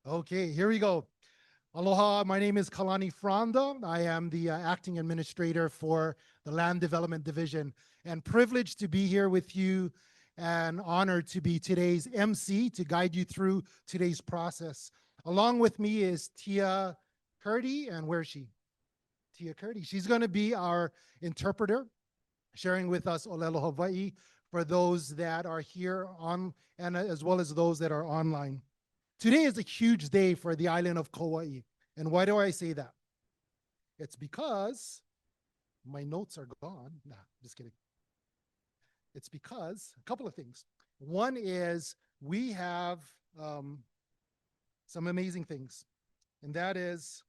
Okay, here we go. Aloha, my name is Kalani Franda. I am the acting administrator for the Land Development Division, and privileged to be here with you and honored to be today's MC to guide you through today's process. Along with me is Tia Curdy, and where's she? Tia Curdy. She's going to be our interpreter, sharing with us Olelo Hawaii for those that are here on and as well as those that are online. Today is a huge day for the island of Kauai. And why do I say that? It's because my notes are gone. Nah, just kidding. It's because a couple of things. One is we have some amazing things. And that is,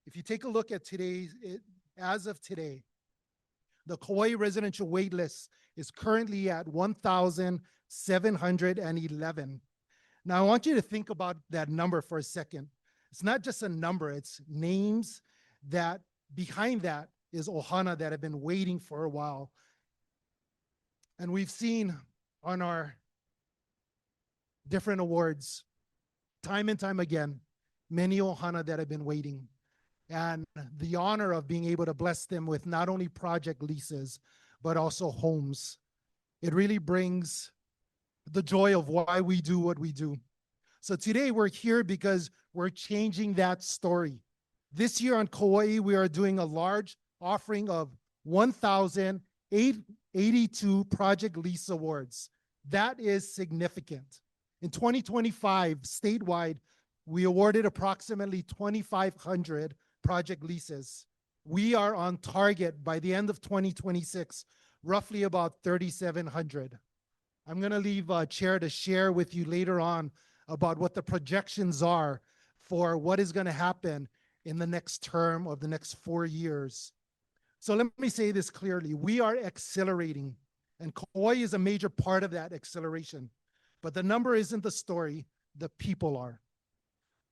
if you take a look at today, as of today, the Kauai residential wait list is currently at 1,711. Now, I want you to think about that number for a second. It's not just a number, it's names that behind that is ohana that have been waiting for a while. And we've seen on our different awards, time and time again, many ohana that have been waiting. And the honor of being able to bless them with not only project leases, but also homes. It really brings the joy of why we do what we do. So today we're here because we're changing that story. This year on Kauai, we are doing a large offering of 1,882 project lease awards. That is significant. In 2025, statewide, we awarded approximately 2,500 project leases. We are on target by the end of 2026, roughly about 3,700. I'm going to leave Chair to share with you later on about what the projections are for what is going to happen in the next term of the next 4 years. So let me say this clearly. We are accelerating, and Kauai is a major part of that acceleration. But the number isn't the story, the people are.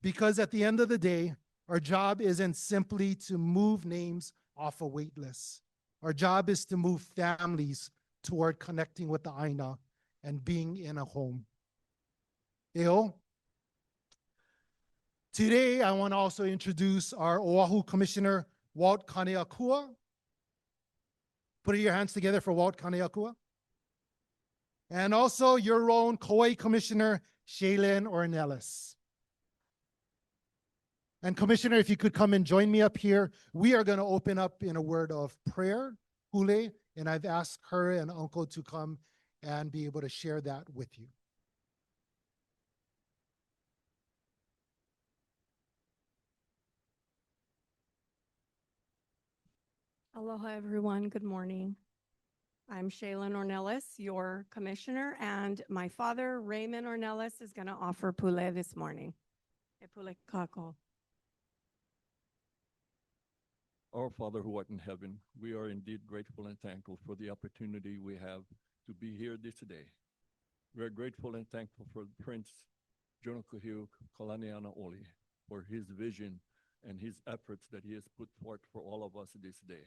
Because at the end of the day, our job isn't simply to move names off a wait list. Our job is to move families toward connecting with the Aina and being in a home. Eo. Today, I want to also introduce our Oahu Commissioner, Walt Kaneakua. Put your hands together for Walt Kaneakua. And also your own Kauai Commissioner, Shaylin Ornelas. And Commissioner, if you could come and join me up here, we are going to open up in a word of prayer, hule, and I've asked her and Uncle to come and be able to share that with you. Aloha, everyone. Good morning. I'm Shaylin Ornelas, your commissioner, and my father, Raymond Ornelas, is going to offer pule this morning. E pule kako. Our Father who art in heaven, we are indeed grateful and thankful for the opportunity we have to be here this day. We are grateful and thankful for Prince Jonokuhiu Kalaniana Oli for his vision and his efforts that he has put forth for all of us this day.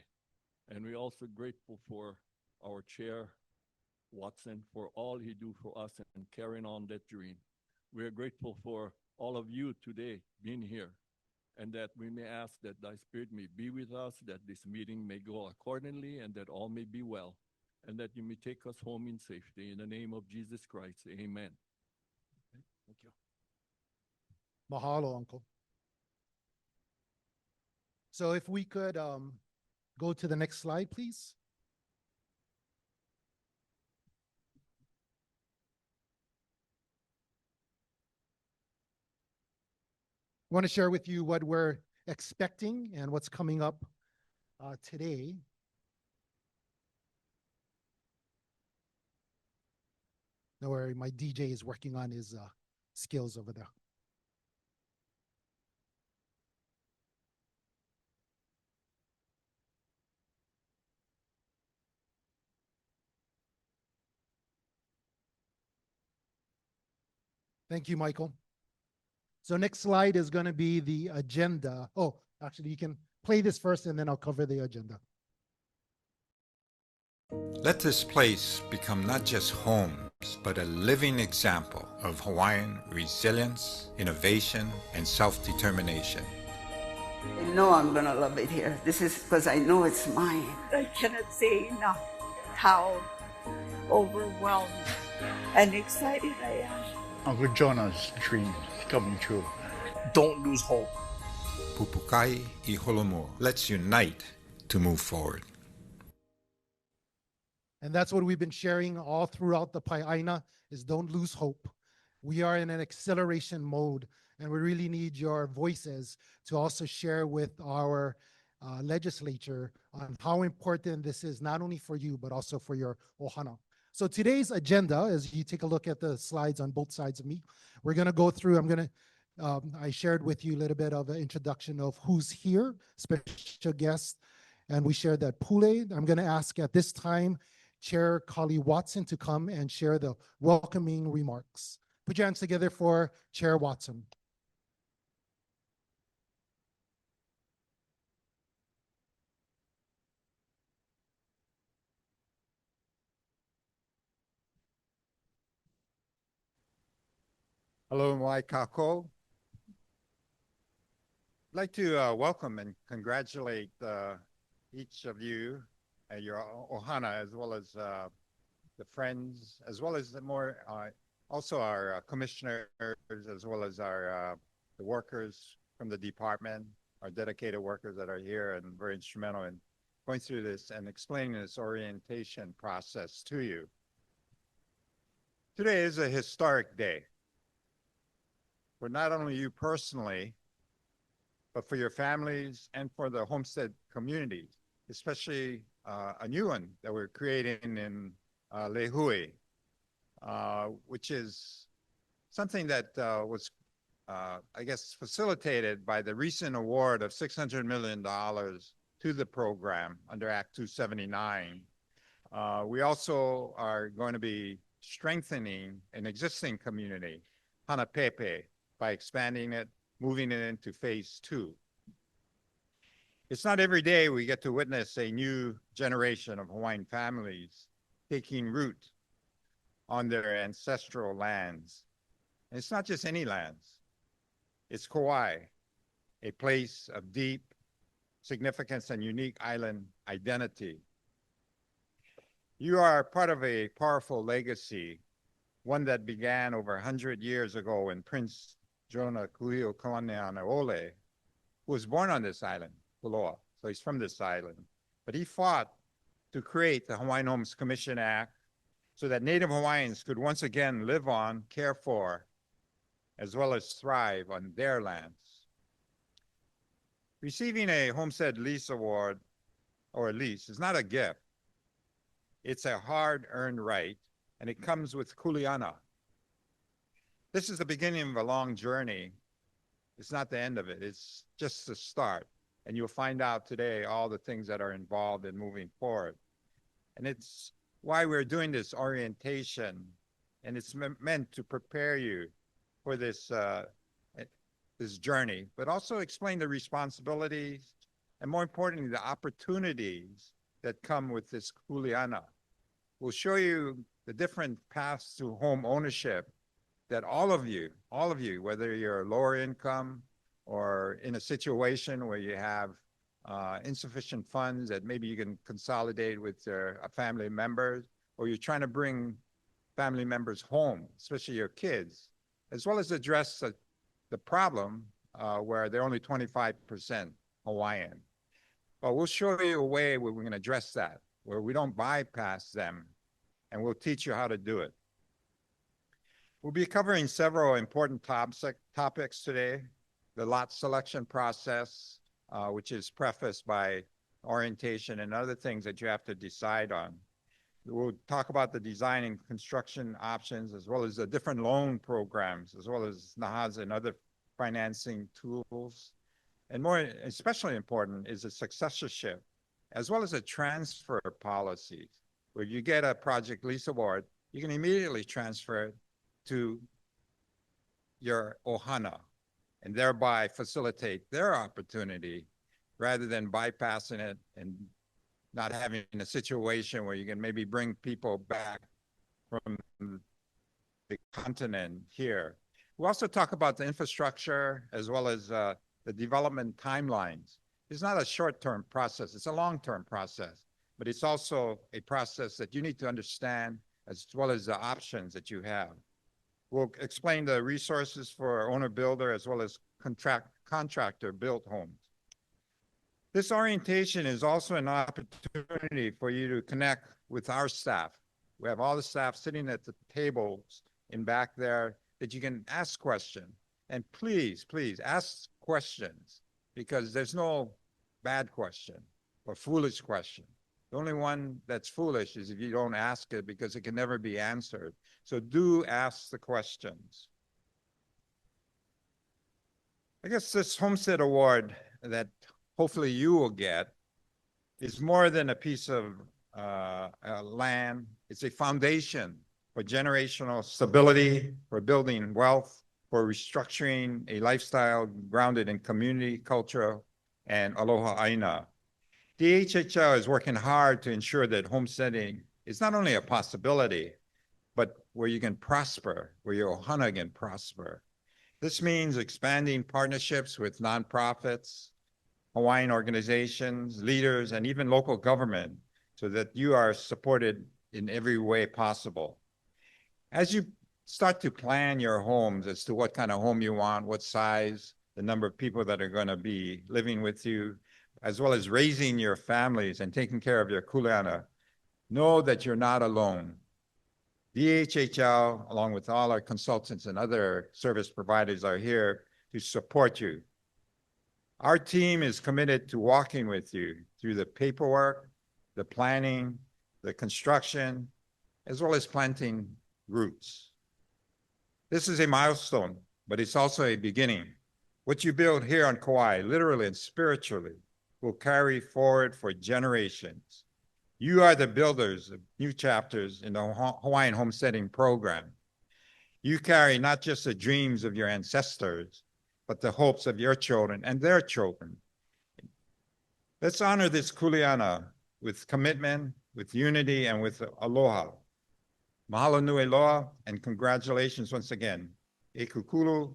And we're also grateful for our chair, Watson, for all he do for us and carrying on that dream. We are grateful for all of you today being here, and that we may ask that thy spirit may be with us, that this meeting may go accordingly, and that all may be well, and that you may take us home in safety. In the name of Jesus Christ, amen. Okay, thank you. Mahalo, Uncle. So if we could go to the next slide, please. I want to share with you what we're expecting and what's coming up today. Don't worry, my DJ is working on his skills over there. Thank you, Michael. So next slide is going to be the agenda. Oh, actually, you can play this first and then I'll cover the agenda. Let this place become not just home, but a living example of Hawaiian resilience, innovation, and self-determination. I know I'm gonna love it here. This is because I know it's mine. I cannot say enough how overwhelmed and excited I am. Uncle Jonah's dream is coming true. Don't lose hope. Pupukai I Holomoa. Let's unite to move forward. And that's what we've been sharing all throughout the Pai'aina is don't lose hope. We are in an acceleration mode, and we really need your voices to also share with our legislature on how important this is, not only for you, but also for your ohana. So today's agenda, as you take a look at the slides on both sides of me, we're gonna go through, I shared with you a little bit of an introduction of who's here, special guests, and we shared that Pule. I'm gonna ask at this time, Chair Kali Watson to come and share the welcoming remarks. Put your hands together for Chair Watson. Hello, Mai Kako. I'd like to welcome and congratulate each of you and your ohana, as well as the friends, as well as also our commissioners, as well as our the workers from the department, our dedicated workers that are here and very instrumental in going through this and explaining this orientation process to you. Today is a historic day for not only you personally, but for your families and for the homestead community, especially a new one that we're creating in Lihu, which is something that was, I guess, facilitated by the recent award of $600 million to the program under Act 279. We also are going to be strengthening an existing community, Hanapepe, by expanding it, moving it into phase 2. It's not every day we get to witness a new generation of Hawaiian families taking root on their ancestral lands. And it's not just any lands. It's Kauai, a place of deep significance and unique island identity. You are part of a powerful legacy, one that began over 100 years ago when Prince Jonah Kuhio Kawaneanaole, who was born on this island, Puloa, so he's from this island, but he fought to create the Hawaiian Homes Commission Act so that Native Hawaiians could once again live on, care for, as well as thrive on their lands. Receiving a homestead lease award or a lease is not a gift. It's a hard-earned right, and it comes with kuleana. This is the beginning of a long journey. It's not the end of it. It's just the start. And you'll find out today all the things that are involved in moving forward. And it's why we're doing this orientation. And it's meant to prepare you for this, this journey, but also explain the responsibilities and, more importantly, the opportunities that come with this kuleana. We'll show you the different paths to home ownership that all of you, whether you're lower income or in a situation where you have insufficient funds that maybe you can consolidate with your family members, or you're trying to bring family members home, especially your kids, as well as address the problem where they're only 25% Hawaiian. But we'll show you a way where we can address that, where we don't bypass them, and we'll teach you how to do it. We'll be covering several important topics today. The lot selection process, which is prefaced by orientation and other things that you have to decide on. We'll talk about the design and construction options, as well as the different loan programs, as well as NAHAs and other financing tools. And more especially important is the successorship, as well as the transfer policies, where you get a project lease award, you can immediately transfer it to your ohana and thereby facilitate their opportunity rather than bypassing it and not having a situation where you can maybe bring people back from the continent here. We also talk about the infrastructure as well as the development timelines. It's not a short-term process, it's a long-term process, but it's also a process that you need to understand as well as the options that you have. We'll explain the resources for owner-builder as well as contractor-built homes. This orientation is also an opportunity for you to connect with our staff. We have all the staff sitting at the tables in back there that you can ask questions. And please, please ask questions, because there's no bad question or foolish question. The only one that's foolish is if you don't ask it, because it can never be answered. So do ask the questions. I guess this Homestead Award that hopefully you will get is more than a piece of land. It's a foundation for generational stability, for building wealth, for restructuring a lifestyle grounded in community, culture, and aloha aina. DHHL is working hard to ensure that homesteading is not only a possibility, but where you can prosper, where your ohana can prosper. This means expanding partnerships with nonprofits, Hawaiian organizations, leaders, and even local government so that you are supported in every way possible. As you start to plan your homes as to what kind of home you want, what size, the number of people that are going to be living with you, as well as raising your families and taking care of your kuleana, know that you're not alone. DHHL, along with all our consultants and other service providers, are here to support you. Our team is committed to walking with you through the paperwork, the planning, the construction, as well as planting roots. This is a milestone, but it's also a beginning. What you build here on Kauai, literally and spiritually, will carry forward for generations. You are the builders of new chapters in the Hawaiian homesteading program. You carry not just the dreams of your ancestors, but the hopes of your children and their children. Let's honor this kuleana with commitment, with unity, and with aloha. Mahalo nui loa, and congratulations once again. E kukulu,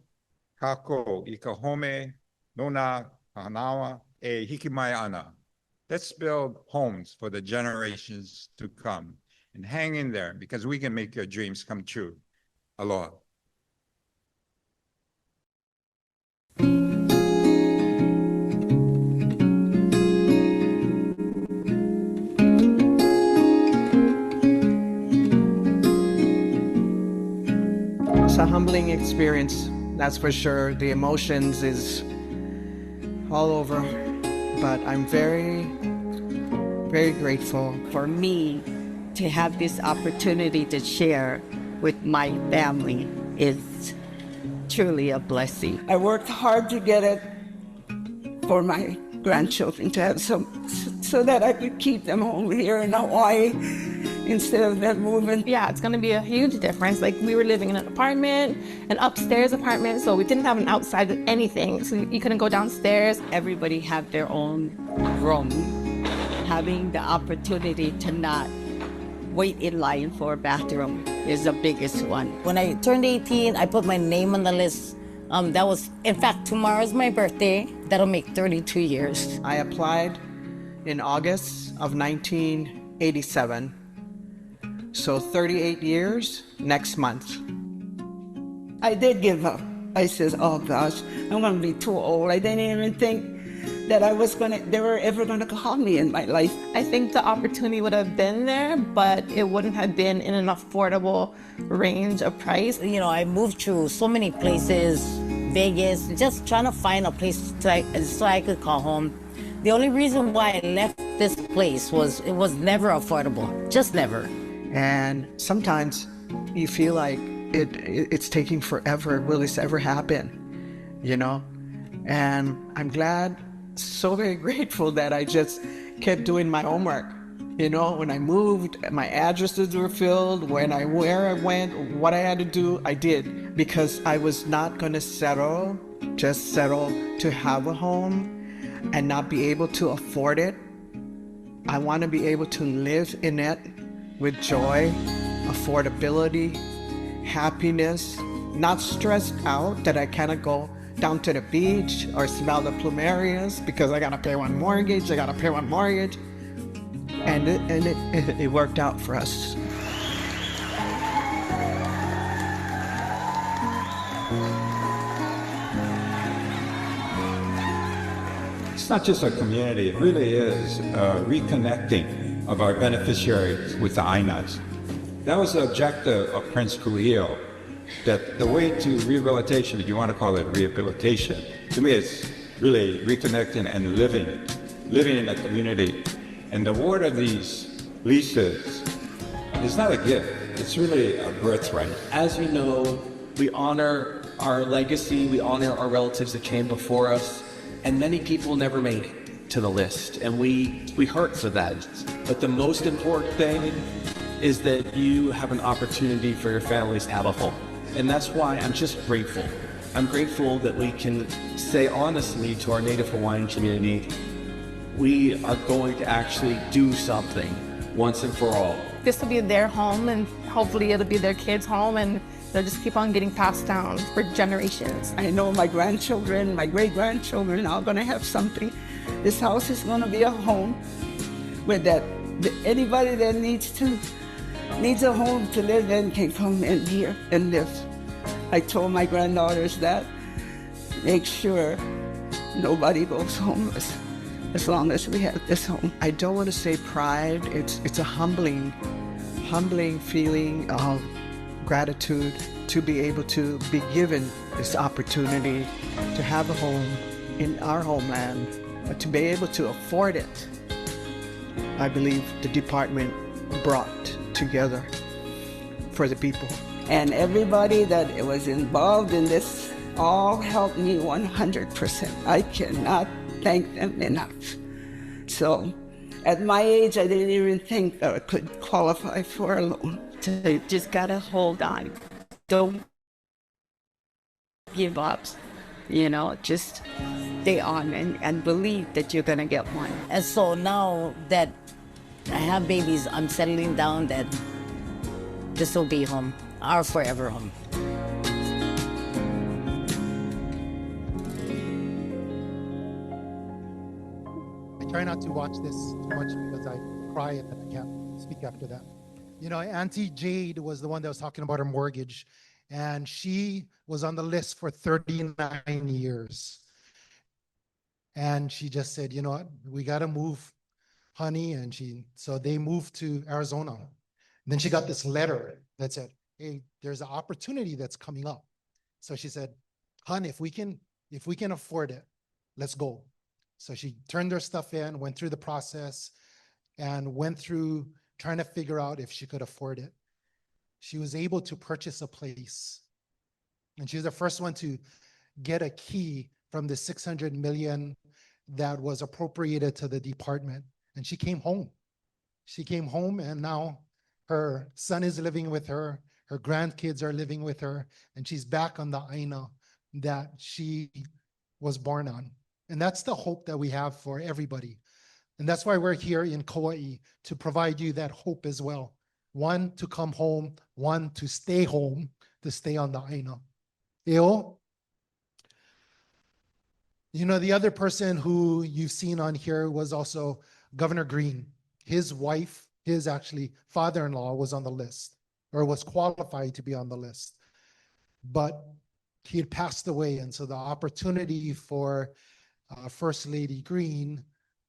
kako, i ka home, nona, hanawa, e hikimai ana. Let's build homes for the generations to come and hang in there, because we can make your dreams come true. Aloha. It's a humbling experience, that's for sure. The emotions is all over, but I'm very, very grateful. For me to have this opportunity to share with my family is truly a blessing. I worked hard to get it for my grandchildren to have some, so that I could keep them home here in Hawaii instead of them moving. Yeah, it's gonna be a huge difference. Like, we were living in an apartment, an upstairs apartment, so we didn't have an outside anything, so you couldn't go downstairs. Everybody have their own room. Having the opportunity to not wait in line for a bathroom is the biggest one. When I turned 18, I put my name on the list. That was, in fact, tomorrow's my birthday. That'll make 32 years. I applied in August of 1987. So 38 years next month. I did give up. I said, oh gosh, I'm gonna be too old. I didn't even think that they were ever gonna call me in my life. I think the opportunity would have been there, but it wouldn't have been in an affordable range of price. You know, I moved through so many places, Vegas, just trying to find a place so I could call home. The only reason why I left this place was it was never affordable, just never. And sometimes you feel like it's taking forever. Will this ever happen? You know? And I'm glad, so very grateful that I just kept doing my homework. You know, when I moved, my addresses were filled. Where I went, what I had to do, I did. Because I was not going to just settle to have a home and not be able to afford it. I want to be able to live in it with joy, affordability, happiness, not stressed out that I cannot go down to the beach or smell the plumerias because I gotta pay one mortgage, and it worked out for us. It's not just a community, it really is a reconnecting of our beneficiaries with the Ainas. That was the objective of Prince Kui'io, that the way to rehabilitation, if you want to call it rehabilitation, to me it's really reconnecting and living in a community. And the award of these leases is not a gift, it's really a birthright. As you know, we honor our legacy, we honor our relatives that came before us, and many people never made it to the list, and we hurt for that. But the most important thing is that you have an opportunity for your families to have a home. And that's why I'm just grateful. I'm grateful that we can say honestly to our Native Hawaiian community, we are going to actually do something once and for all. This will be their home, and hopefully it'll be their kids' home, and they'll just keep on getting passed down for generations. I know my grandchildren, my great-grandchildren are going to have something. This house is going to be a home where anybody that needs a home to live in can come in here and live. I told my granddaughters that, make sure nobody goes homeless as long as we have this home. I don't want to say pride, it's a humbling feeling of gratitude to be able to be given this opportunity to have a home in our homeland, but to be able to afford it. I believe the department brought together for the people. And everybody that was involved in this all helped me 100%. I cannot thank them enough. So at my age, I didn't even think that I could qualify for a loan. So you just gotta hold on. Don't give up. Just stay on and believe that you're gonna get one. And so now that I have babies, I'm settling down that this will be home, our forever home. I try not to watch this too much because I cry and I can't speak after that. Auntie Jade was the one that was talking about her mortgage, and she was on the list for 39 years. And she just said, you know what, we got to move, honey. And so they moved to Arizona. And then she got this letter that said, hey, there's an opportunity that's coming up. So she said, hon, if we can afford it, let's go. So she turned her stuff in, went through the process, and went through trying to figure out if she could afford it. She was able to purchase a place. And she was the first one to get a key from the $600 million that was appropriated to the department. And she came home. She came home, and now her son is living with her. Her grandkids are living with her, and she's back on the Aina that she was born on. And that's the hope that we have for everybody. And that's why we're here in Kauai, to provide you that hope as well. One, to come home. One, to stay home, to stay on the Aina. Eo? The other person who you've seen on here was also Governor Green. His wife, his actually father-in-law was on the list, or was qualified to be on the list. But he had passed away, and so the opportunity for First Lady Green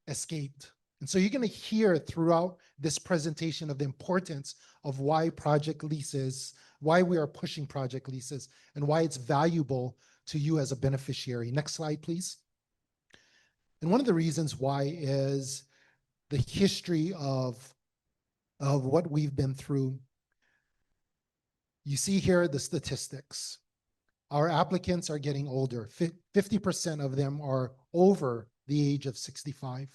escaped. And so you're going to hear throughout this presentation of the importance of why Project Leases, why we are pushing Project Leases, and why it's valuable to you as a beneficiary. Next slide, please. And one of the reasons why is the history of what we've been through. You see here the statistics. Our applicants are getting older. 50% of them are over the age of 65.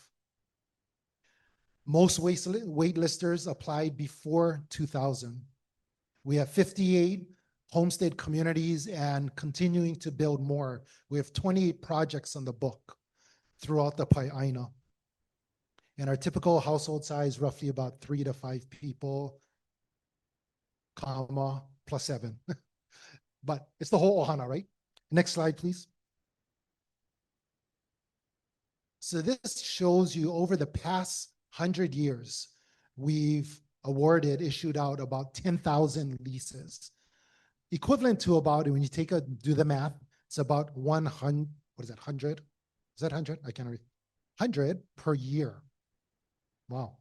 Most waitlisters applied before 2000. We have 58 homestead communities and continuing to build more. We have 28 projects on the book throughout the Pai'aina. And our typical household size, roughly about 3 to 5 people. comma, plus 7. But it's the whole ohana, right? Next slide, please. So this shows you over the past 100 years, we've issued out about 10,000 leases, equivalent to about, when you do the math, it's about 100, what is that, 100? Is that 100? I can't read. 100 per year. Wow.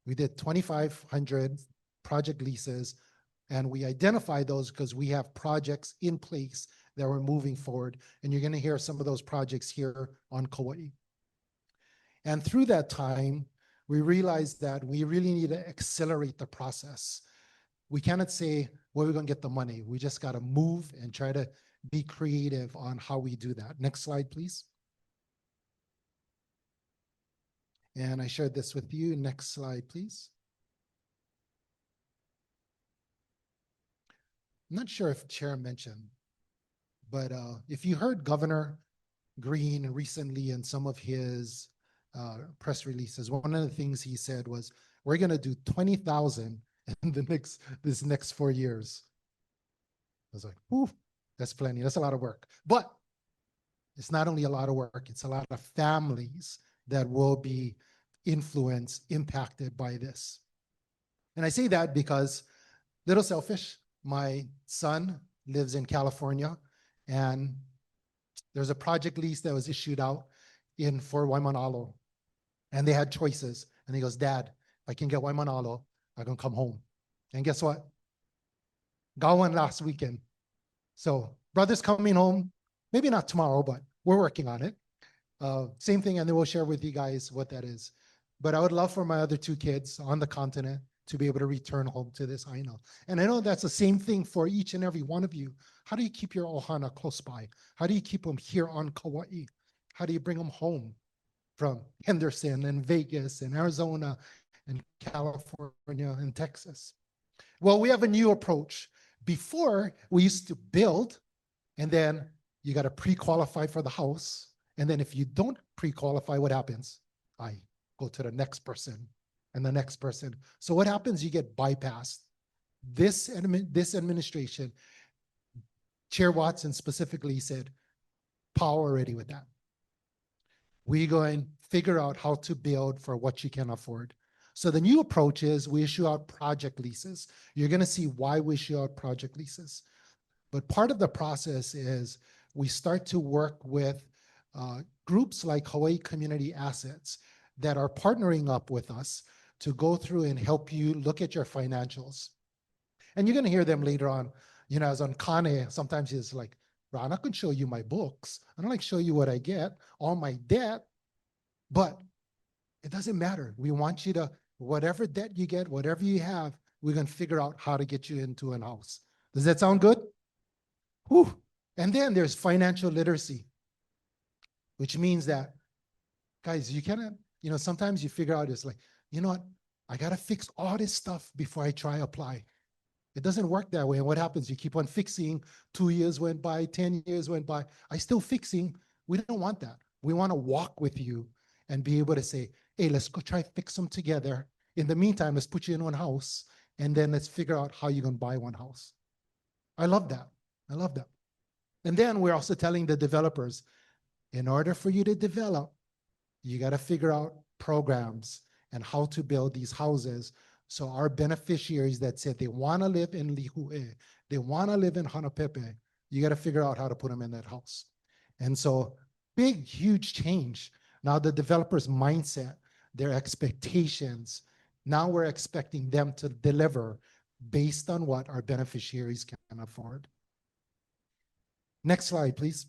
We did 2,500 project leases, and we identify those because we have projects in place that we're moving forward. And you're going to hear some of those projects here on Kauai. And through that time, we realized that we really need to accelerate the process. We cannot say, where are we going to get the money? We just got to move and try to be creative on how we do that. Next slide, please. And I shared this with you. Next slide, please. I'm not sure if Chair mentioned, but if you heard Governor Green recently in some of his press releases, one of the things he said was, we're going to do 20,000 in this next 4 years. I was like, ooh, that's plenty. That's a lot of work. But it's not only a lot of work, it's a lot of families that will be influenced, impacted by this. And I say that because, little selfish, my son lives in California, and there's a project lease that was issued out for Waimanalo. And they had choices. And he goes, Dad, if I can get Waimanalo, I'm going to come home. And guess what? Got one last weekend. So brother's coming home, maybe not tomorrow, but we're working on it. Same thing, and then we'll share with you guys what that is. But I would love for my other 2 kids on the continent to be able to return home to this Aina. And I know that's the same thing for each and every one of you. How do you keep your ohana close by? How do you keep them here on Kauai? How do you bring them home from Henderson and Vegas and Arizona and California and Texas? Well, we have a new approach. Before, we used to build, and then you got to pre-qualify for the house. And then if you don't pre-qualify, what happens? I go to the next person and the next person. So what happens? You get bypassed. This administration, Chair Watson specifically said, power already with that. We go and figure out how to build for what you can afford. So the new approach is we issue out project leases. You're going to see why we issue out project leases. But part of the process is we start to work with groups like Hawaii Community Assets that are partnering up with us to go through and help you look at your financials. And you're going to hear them later on. You know, as on Kane, sometimes it's like, Ron, I can show you my books. I don't like show you what I get, all my debt, but it doesn't matter. We want you to, whatever debt you get, whatever you have, we're going to figure out how to get you into a house. Does that sound good? Whew. And then there's financial literacy, which means that, guys, you cannot, you know, sometimes you figure out it's like, you know what, I got to fix all this stuff before I try apply. It doesn't work that way. And what happens? You keep on fixing. 2 years went by, 10 years went by. I still fixing. We don't want that. We want to walk with you and be able to say, hey, let's go try fix them together. In the meantime, let's put you in one house, and then let's figure out how you're going to buy one house. I love that. I love that. And then we're also telling the developers, in order for you to develop, you got to figure out programs and how to build these houses. So our beneficiaries that said they want to live in Lihu, they want to live in Hanapepe, you got to figure out how to put them in that house. And so big, huge change. Now the developer's mindset, their expectations, now we're expecting them to deliver based on what our beneficiaries can afford. Next slide, please.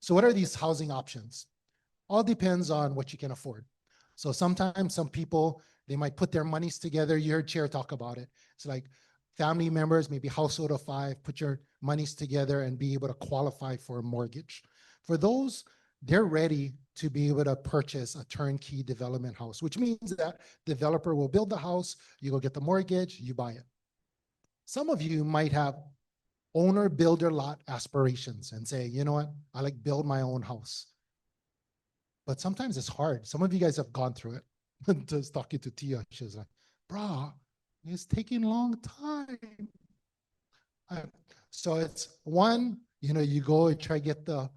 So what are these housing options? All depends on what you can afford. So sometimes some people, they might put their monies together. You heard Chair talk about it. It's like family members, maybe household of 5, put your monies together and be able to qualify for a mortgage. For those, they're ready to be able to purchase a turnkey development house, which means that developer will build the house, you go get the mortgage, you buy it. Some of you might have owner builder lot aspirations and say, you know what, I like build my own house. But sometimes it's hard. Some of you guys have gone through it. Just talking to Tia, she's like, "Brah, it's taking a long time." So it's one, you go and try get the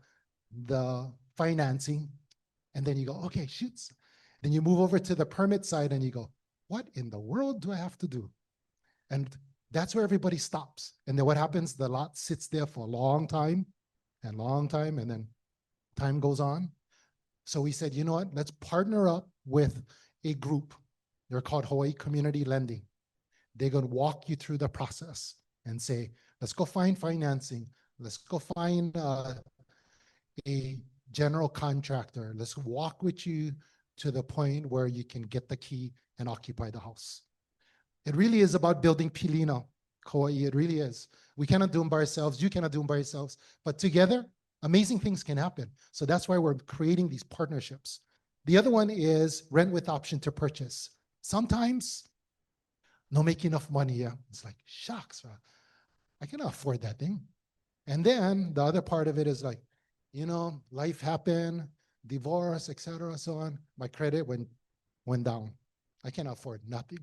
financing, and then you go, okay, shoots. Then you move over to the permit side and you go, what in the world do I have to do? And that's where everybody stops. And then what happens? The lot sits there for a long time, and then time goes on. So we said, you know what? Let's partner up with a group. They're called Hawaii Community Lending. They're going to walk you through the process and say, let's go find financing. Let's go find a general contractor. Let's walk with you to the point where you can get the key and occupy the house. It really is about building Pilina, Kauai. It really is. We cannot do them by ourselves. You cannot do them by yourselves. But together, amazing things can happen. So that's why we're creating these partnerships. The other one is rent with option to purchase. Sometimes, no make enough money. Yeah, it's like, shucks, I cannot afford that thing. And then the other part of it is like, life happened, divorce, etc., so on. My credit went down. I cannot afford nothing.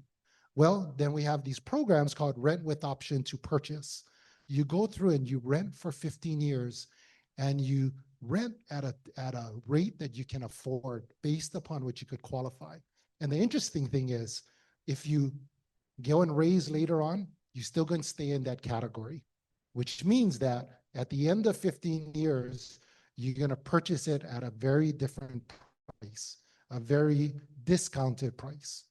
Well, then we have these programs called rent with option to purchase. You go through and you rent for 15 years, and you rent at a rate that you can afford based upon what you could qualify. And the interesting thing is, if you go and raise later on, you're still going to stay in that category, which means that at the end of 15 years, you're going to purchase it at a very different price, a very discounted price.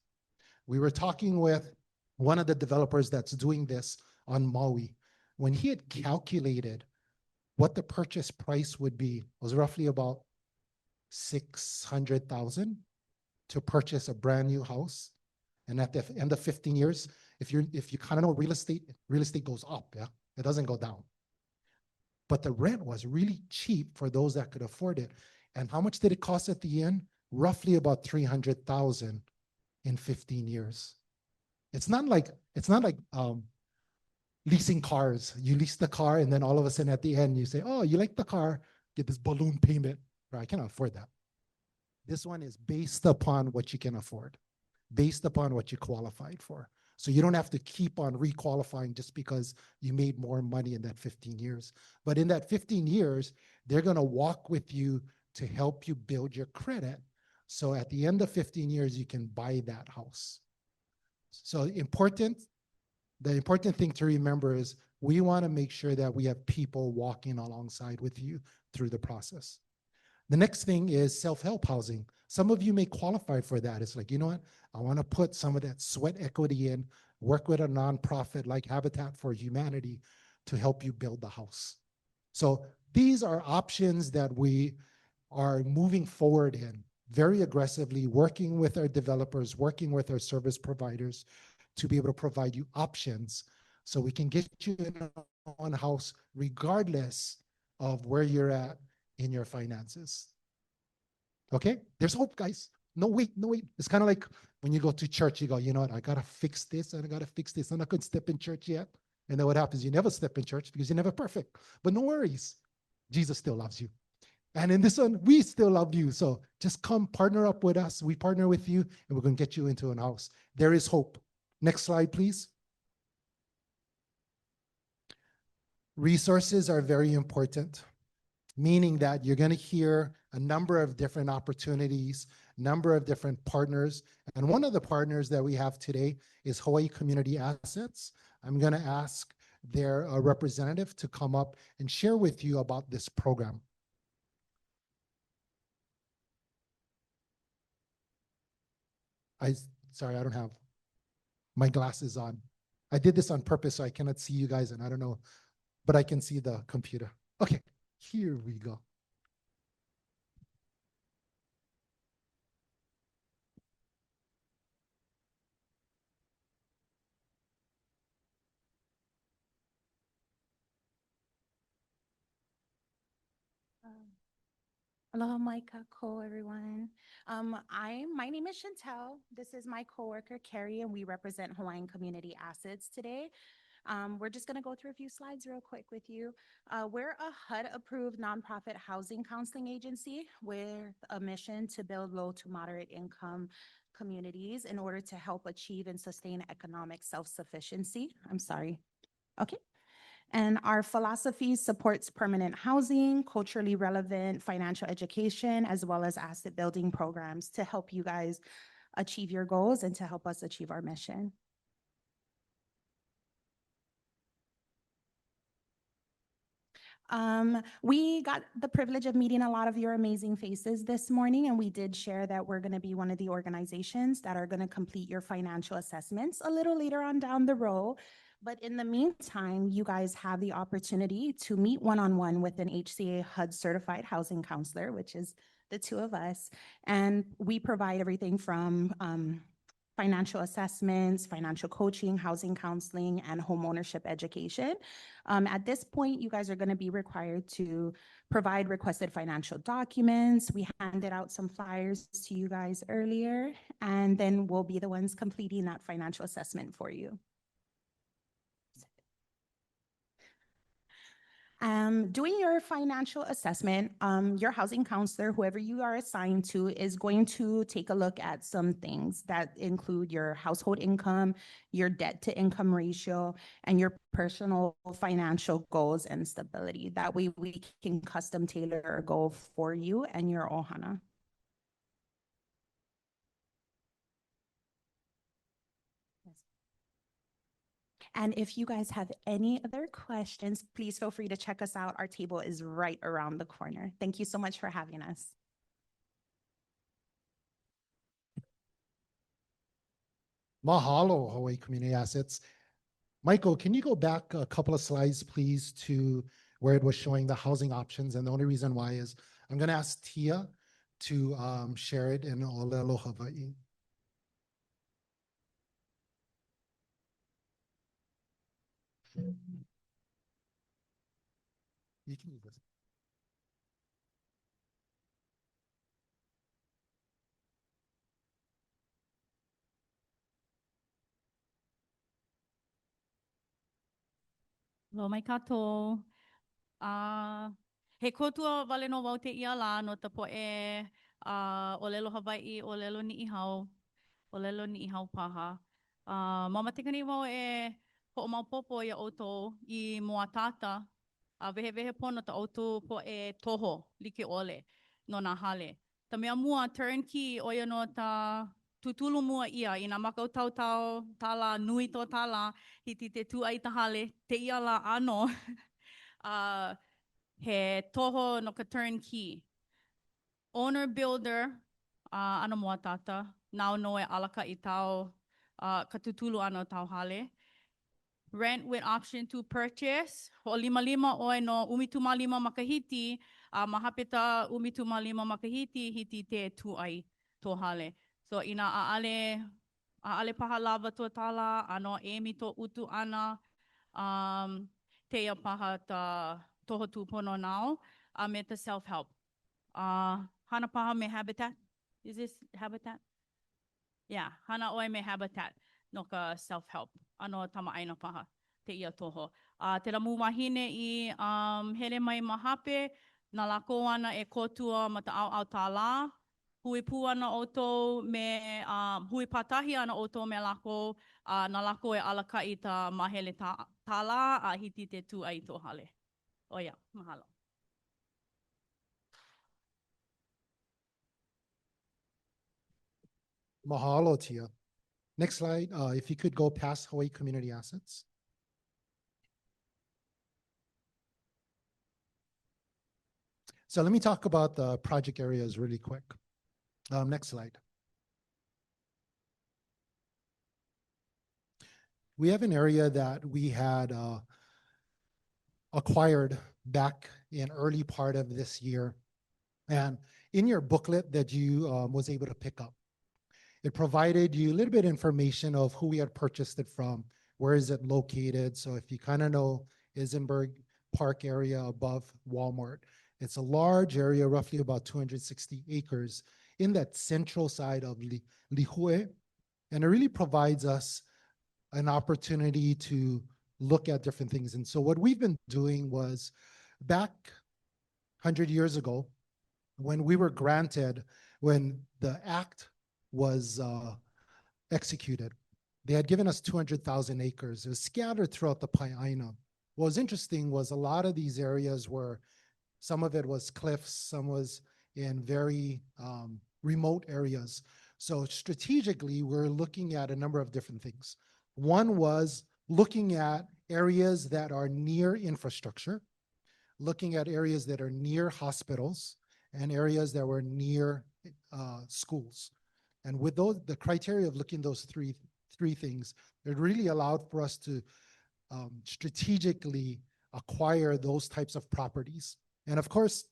We were talking with one of the developers that's doing this on Maui. When he had calculated what the purchase price would be, was roughly about $600,000 to purchase a brand new house. And at the end of 15 years, if you kind of know real estate goes up, yeah? It doesn't go down. But the rent was really cheap for those that could afford it. And how much did it cost at the end? Roughly about $300,000 in 15 years. It's not like leasing cars. You lease the car, and then all of a sudden at the end you say, oh, you like the car, get this balloon payment. Right, I cannot afford that. This one is based upon what you can afford, based upon what you qualified for. So you don't have to keep on requalifying just because you made more money in that 15 years. But in that 15 years, they're going to walk with you to help you build your credit. So at the end of 15 years, you can buy that house. So the important thing to remember is we want to make sure that we have people walking alongside with you through the process. The next thing is self-help housing. Some of you may qualify for that. It's like, you know what? I want to put some of that sweat equity in, work with a nonprofit like Habitat for Humanity to help you build the house. So these are options that we are moving forward in very aggressively, working with our developers, working with our service providers to be able to provide you options so we can get you in one house regardless of where you're at in your finances. Okay, there's hope, guys. No wait. It's kind of like when you go to church, you go, you know what, I gotta fix this and I gotta fix this. I'm not gonna step in church yet. And then what happens? You never step in church because you're never perfect. But no worries, Jesus still loves you. And in this one, we still love you. So just come partner up with us. We partner with you and we're gonna get you into an house. There is hope. Next slide, please. Resources are very important, meaning that you're going to hear a number of different opportunities, number of different partners. And one of the partners that we have today is Hawaii Community Assets. I'm going to ask their representative to come up and share with you about this program. Sorry, I don't have my glasses on. I did this on purpose so I cannot see you guys, and I don't know, but I can see the computer. Okay, here we go. Aloha mai kako, everyone. My name is Chantel. This is my coworker, Carrie, and we represent Hawaiian Community Assets today. We're just going to go through a few slides real quick with you. We're a HUD-approved nonprofit housing counseling agency with a mission to build low to moderate income communities in order to help achieve and sustain economic self-sufficiency. I'm sorry. Okay. And our philosophy supports permanent housing, culturally relevant financial education, as well as asset building programs to help you guys achieve your goals and to help us achieve our mission. We got the privilege of meeting a lot of your amazing faces this morning, and we did share that we're going to be one of the organizations that are going to complete your financial assessments a little later on down the road. But in the meantime, you guys have the opportunity to meet one-on-one with an HCA HUD certified housing counselor, which is the two of us. And we provide everything from financial assessments, financial coaching, housing counseling, and homeownership education. At this point, you guys are going to be required to provide requested financial documents. We handed out some flyers to you guys earlier, and then we'll be the ones completing that financial assessment for you. Doing your financial assessment, your housing counselor, whoever you are assigned to, is going to take a look at some things that include your household income, your debt to income ratio, and your personal financial goals and stability. That way we can custom tailor a goal for you and your ohana. And if you guys have any other questions, please feel free to check us out. Our table is right around the corner. Thank you so much for having us. Mahalo, Hawaii Community Assets. Michael, can you go back a couple of slides, please, to where it was showing the housing options? And the only reason why is I'm going to ask Tia to share it in Olelo, Hawaii. You can use this. Lo mai kato. He kotua wale no wau te ia la no te poe Olelo Hawaii, Olelo ni ihau, Olelo ni ihau paha. Mama tekani wau ho mau popo ia oto I moa tata. Vehe vehe pono ta oto poe toho like ole no na hale. Ta mea mua turnkey oia no ta tutulu mua ia I na makau tau tau tala nui to tala hiti te tu ai ta hale te ia la ano he toho no ka turnkey. Owner builder ano mua tata nao noe alaka I tau ka tutulu ano tau hale. Rent with option to purchase. Ho lima oe no umituma lima makahiti mahapita umituma lima makahiti hiti te tu ai to hale. So ina aale paha lava to tala ano emi to utu ana te ia paha ta toho tupono nao me ta self-help. Hana paha me habitat. Is this habitat? Yeah, hana oe me habitat no ka self-help. Ano tama aina paha te ia toho. Te lamu mahine I hele mai mahape na lako ana kotua ma ta au ta la. Hui pu ana oto me hui patahi ana oto me lako na lako alaka I ta mahele ta la hiti te tu ai to hale. Oia, mahalo. Mahalo, Tia. Next slide, if you could go past Hawaii Community Assets. So let me talk about the project areas really quick. Next slide. We have an area that we had acquired back in early part of this year. And in your booklet that you was able to pick up, it provided you a little bit of information of who we had purchased it from, where is it located. So if you kind of know Isenberg Park area above Walmart, it's a large area, roughly about 260 acres in that central side of Lihu. And it really provides us an opportunity to look at different things. And so what we've been doing was back 100 years ago, when we were granted, when the act was executed. They had given us 200,000 acres. It was scattered throughout the Pai'aina. What was interesting was a lot of these areas were, some of it was cliffs, some was in very remote areas. So strategically, we're looking at a number of different things. One was looking at areas that are near infrastructure, looking at areas that are near hospitals, and areas that were near schools. And with those, the criteria of looking at those three things, it really allowed for us to strategically acquire those types of properties. And of course,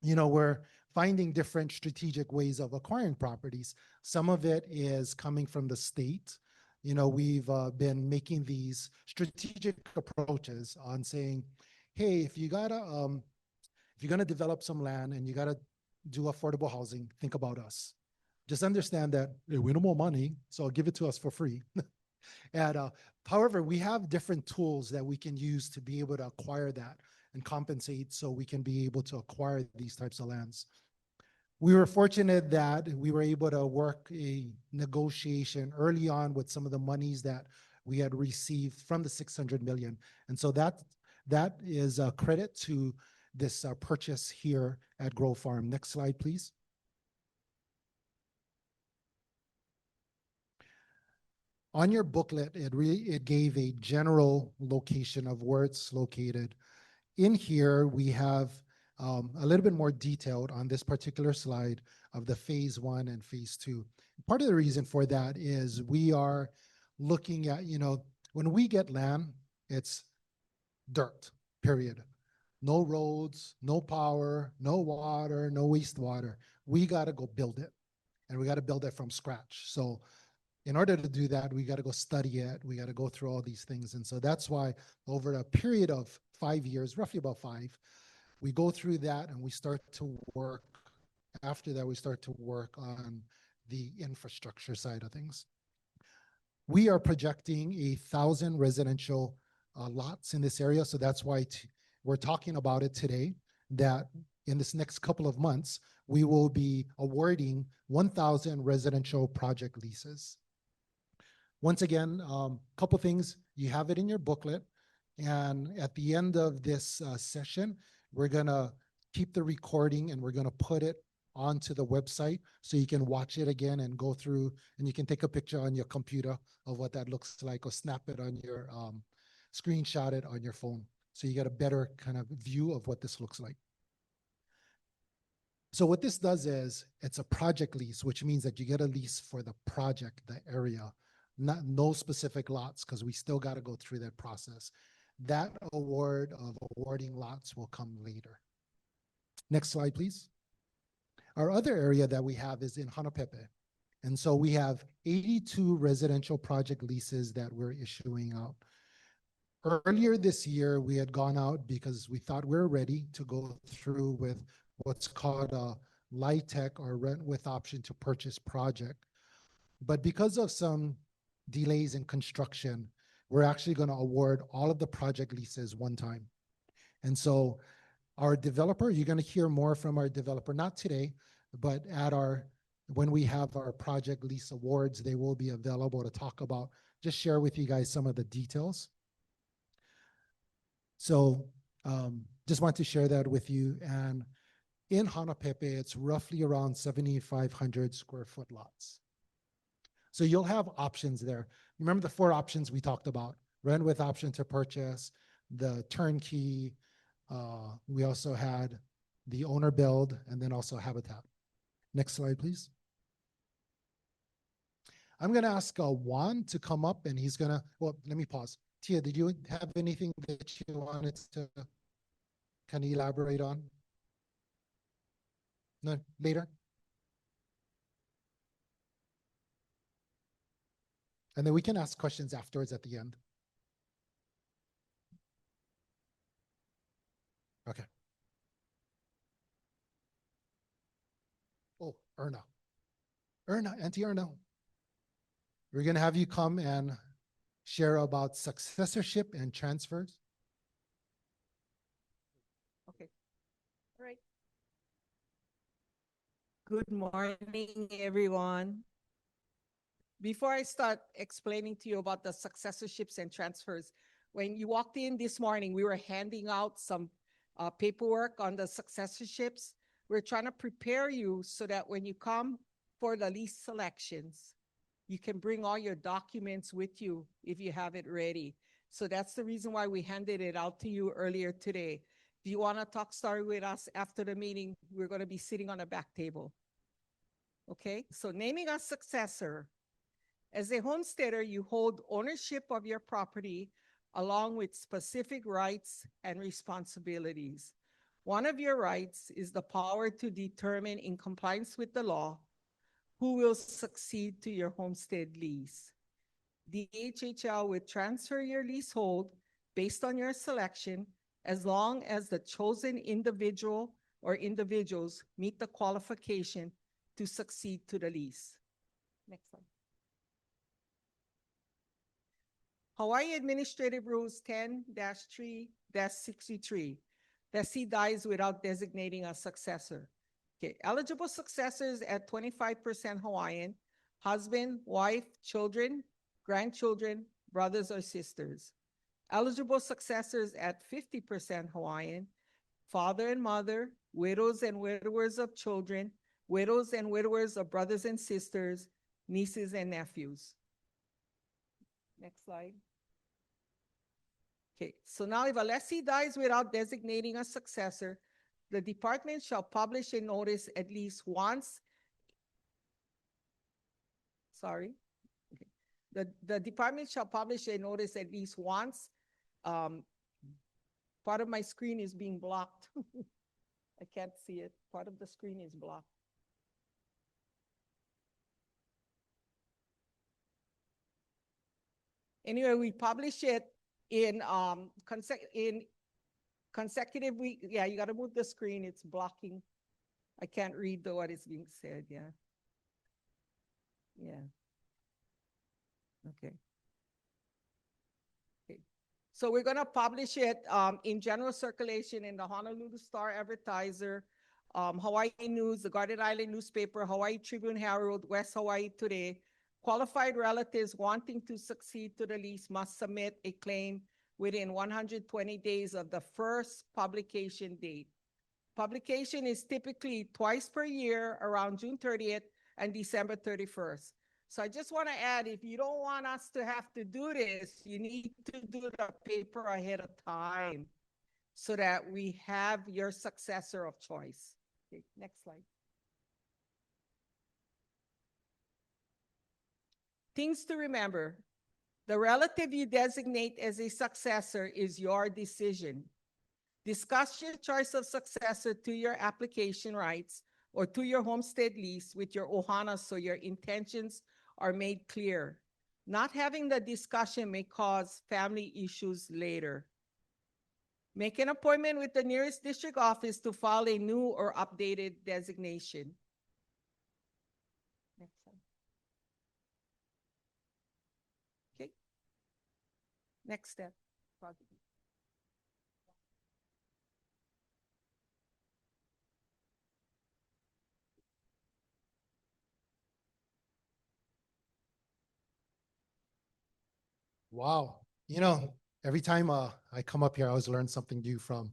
you know, we're finding different strategic ways of acquiring properties. Some of it is coming from the state. You know, we've been making these strategic approaches on saying, hey, if you're gonna develop some land and you gotta do affordable housing, think about us. Just understand that hey, we don't more money, so give it to us for free. And however, we have different tools that we can use to be able to acquire that and compensate so we can be able to acquire these types of lands. We were fortunate that we were able to work a negotiation early on with some of the monies that we had received from the 600 million. And so that is a credit to this purchase here at Grove Farm. Next slide, please. On your booklet, it gave a general location of where it's located. In here, we have a little bit more detailed on this particular slide of the phase 1 and phase 2. Part of the reason for that is we are looking at, you know, when we get land, it's dirt, period. No roads, no power, no water, no wastewater. We got to go build it, and we got to build it from scratch. So in order to do that, we got to go study it. We got to go through all these things. And so that's why over a period of 5 years, roughly about 5, we go through that and we start to work. After that, we start to work on the infrastructure side of things. We are projecting 1,000 residential lots in this area. So that's why we're talking about it today, that in this next couple of months, we will be awarding 1,000 residential project leases. Once again, couple things, you have it in your booklet. And at the end of this session, we're gonna keep the recording and we're gonna put it onto the website so you can watch it again and go through, and you can take a picture on your computer of what that looks like, or snap it on your, screenshot it on your phone. So you get a better kind of view of what this looks like. So what this does is it's a project lease, which means that you get a lease for the project, the area, no specific lots, because we still got to go through that process. That award of awarding lots will come later. Next slide, please. Our other area that we have is in Hanapepe. And so we have 82 residential project leases that we're issuing out. Earlier this year, we had gone out because we thought we were ready to go through with what's called a LIHTC, or rent with option to purchase project. But because of some delays in construction, we're actually going to award all of the project leases one time. And so our developer, you're going to hear more from our developer, not today, but when we have our project lease awards, they will be available to talk about, just share with you guys some of the details. So just want to share that with you. And in Hanapepe, it's roughly around 7,500 square foot lots. So you'll have options there. Remember the 4 options we talked about: rent with option to purchase, the turnkey. We also had the owner build, and then also habitat. Next slide, please. I'm going to ask Juan to come up, and he's going to, well, let me pause. Tia, did you have anything that you wanted to kind of elaborate on? No, later? And then we can ask questions afterwards at the end. Okay. Oh, Erna, Auntie Erna. We're going to have you come and share about successorship and transfers. Okay. All right. Good morning, everyone. Before I start explaining to you about the successorships and transfers, when you walked in this morning, we were handing out some paperwork on the successorships. We're trying to prepare you so that when you come for the lease selections, you can bring all your documents with you if you have it ready. So that's the reason why we handed it out to you earlier today. If you want to talk story with us after the meeting, we're going to be sitting on a back table. Okay, so naming a successor. As a homesteader, you hold ownership of your property along with specific rights and responsibilities. One of your rights is the power to determine, in compliance with the law, who will succeed to your homestead lease. The DHHL will transfer your leasehold based on your selection as long as the chosen individual or individuals meet the qualification to succeed to the lease. Next slide. Hawaii Administrative Rules 10-3-63. Lessee dies without designating a successor. Okay, eligible successors at 25% Hawaiian, husband, wife, children, grandchildren, brothers or sisters. Eligible successors at 50% Hawaiian, father and mother, widows and widowers of children, widows and widowers of brothers and sisters, nieces and nephews. Next slide. Okay, so now if a lessee dies without designating a successor, the department shall publish a notice at least once. Sorry. Okay. The department shall publish a notice at least once. Part of my screen is being blocked. I can't see it. Part of the screen is blocked. Anyway, we publish it in consecutive week. Yeah, you got to move the screen. It's blocking. I can't read what is being said. Yeah. Yeah. Okay. Okay. So we're going to publish it in general circulation in the Honolulu Star Advertiser, Hawaii News, the Garden Island newspaper, Hawaii Tribune Herald, West Hawaii Today. Qualified relatives wanting to succeed to the lease must submit a claim within 120 days of the first publication date. Publication is typically twice per year around June 30th and December 31st. So I just want to add, if you don't want us to have to do this, you need to do the paper ahead of time so that we have your successor of choice. Okay, next slide. Things to remember. The relative you designate as a successor is your decision. Discuss your choice of successor to your application rights or to your homestead lease with your ohana so your intentions are made clear. Not having the discussion may cause family issues later. Make an appointment with the nearest district office to file a new or updated designation. Next slide. Okay. Next step. Wow. You know, every time I come up here, I always learn something new from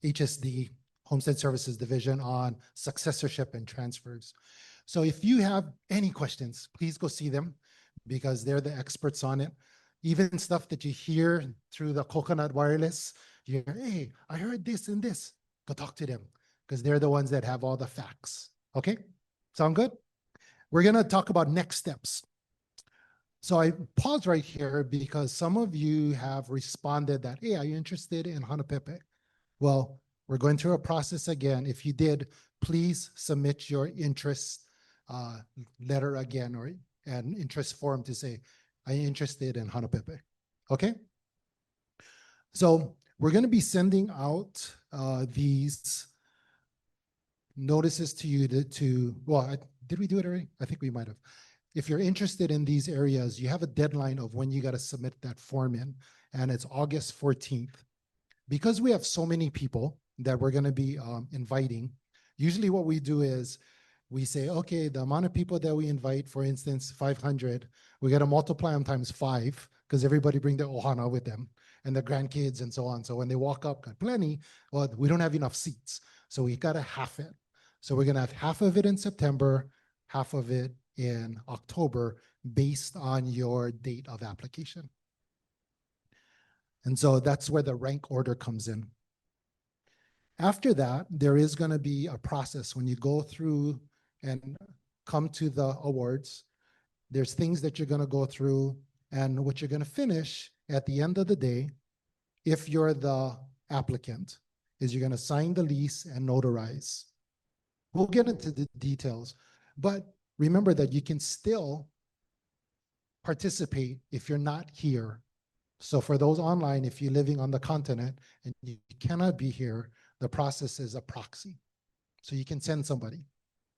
HSD, Homestead Services Division, on successorship and transfers. So if you have any questions, please go see them because they're the experts on it. Even stuff that you hear through the coconut wireless, you hear, hey, I heard this and this. Go talk to them because they're the ones that have all the facts. Okay? Sound good? We're going to talk about next steps. So I pause right here because some of you have responded that, hey, are you interested in Hanapepe? Well, we're going through a process again. If you did, please submit your interest letter again or an interest form to say, I'm interested in Hanapepe. Okay? So we're going to be sending out these notices to you did we do it already? I think we might have. If you're interested in these areas, you have a deadline of when you got to submit that form in, and it's August 14th. Because we have so many people that we're going to be inviting, usually what we do is we say, okay, the amount of people that we invite, for instance, 500, we got to multiply them times 5 because everybody bring their ohana with them and their grandkids and so on. So when they walk up, got plenty, well, we don't have enough seats. So we got to half it. So we're going to have half of it in September, half of it in October, based on your date of application. And so that's where the rank order comes in. After that, there is going to be a process when you go through and come to the awards. There's things that you're going to go through, and what you're going to finish at the end of the day, if you're the applicant, is you're going to sign the lease and notarize. We'll get into the details, but remember that you can still participate if you're not here. So for those online, if you're living on the continent and you cannot be here, the process is a proxy. So you can send somebody,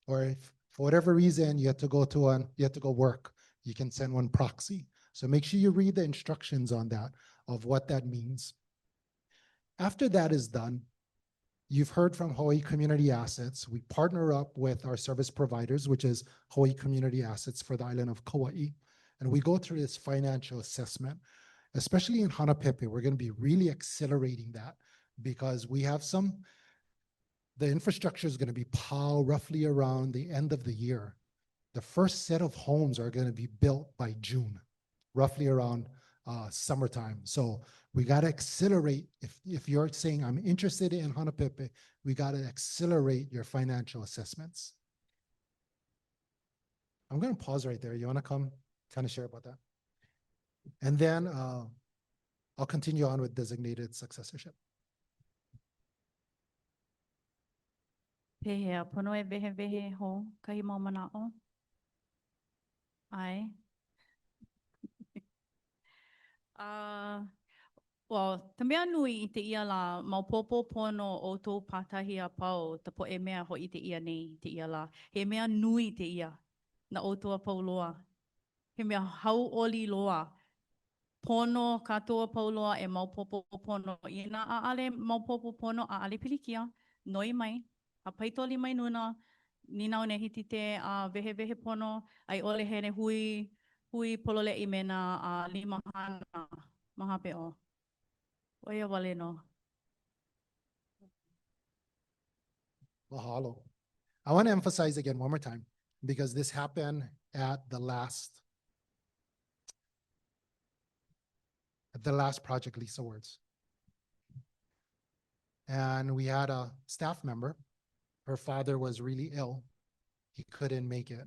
or if for whatever reason you have to go work, you can send one proxy. So make sure you read the instructions on that, of what that means. After that is done, you've heard from Hawaii Community Assets. We partner up with our service providers, which is Hawaii Community Assets for the island of Kauai. And we go through this financial assessment, especially in Hanapepe. We're going to be really accelerating that because we have the infrastructure is going to be roughly around the end of the year. The first set of homes are going to be built by June, roughly around summertime. So we got to accelerate. If you're saying, I'm interested in Hanapepe, we got to accelerate your financial assessments. I'm going to pause right there. You want to come kind of share about that? And then I'll continue on with designated successorship. Pehea, pono e vehe ho, kahi mau mana'o. Ai. Well, te mea nui I te ia la maupopo pono o tō pātahi a pau, te po e mea ho I te ia nei te ia la. He mea nui te ia na o tō pau loa. He mea hau oli loa. Pono katoa pau loa e maupopo pono. I nā aale maupopo pono a ale pilikia, noi mai. A paitoli mai nuna, ni nau ne hiti te vehe pono, ai ole he ne hui polole I mena lima hana mahape o. Oia wale no. Mahalo. I want to emphasize again one more time, because this happened at the last Project Lease Awards. And we had a staff member. Her father was really ill. He couldn't make it.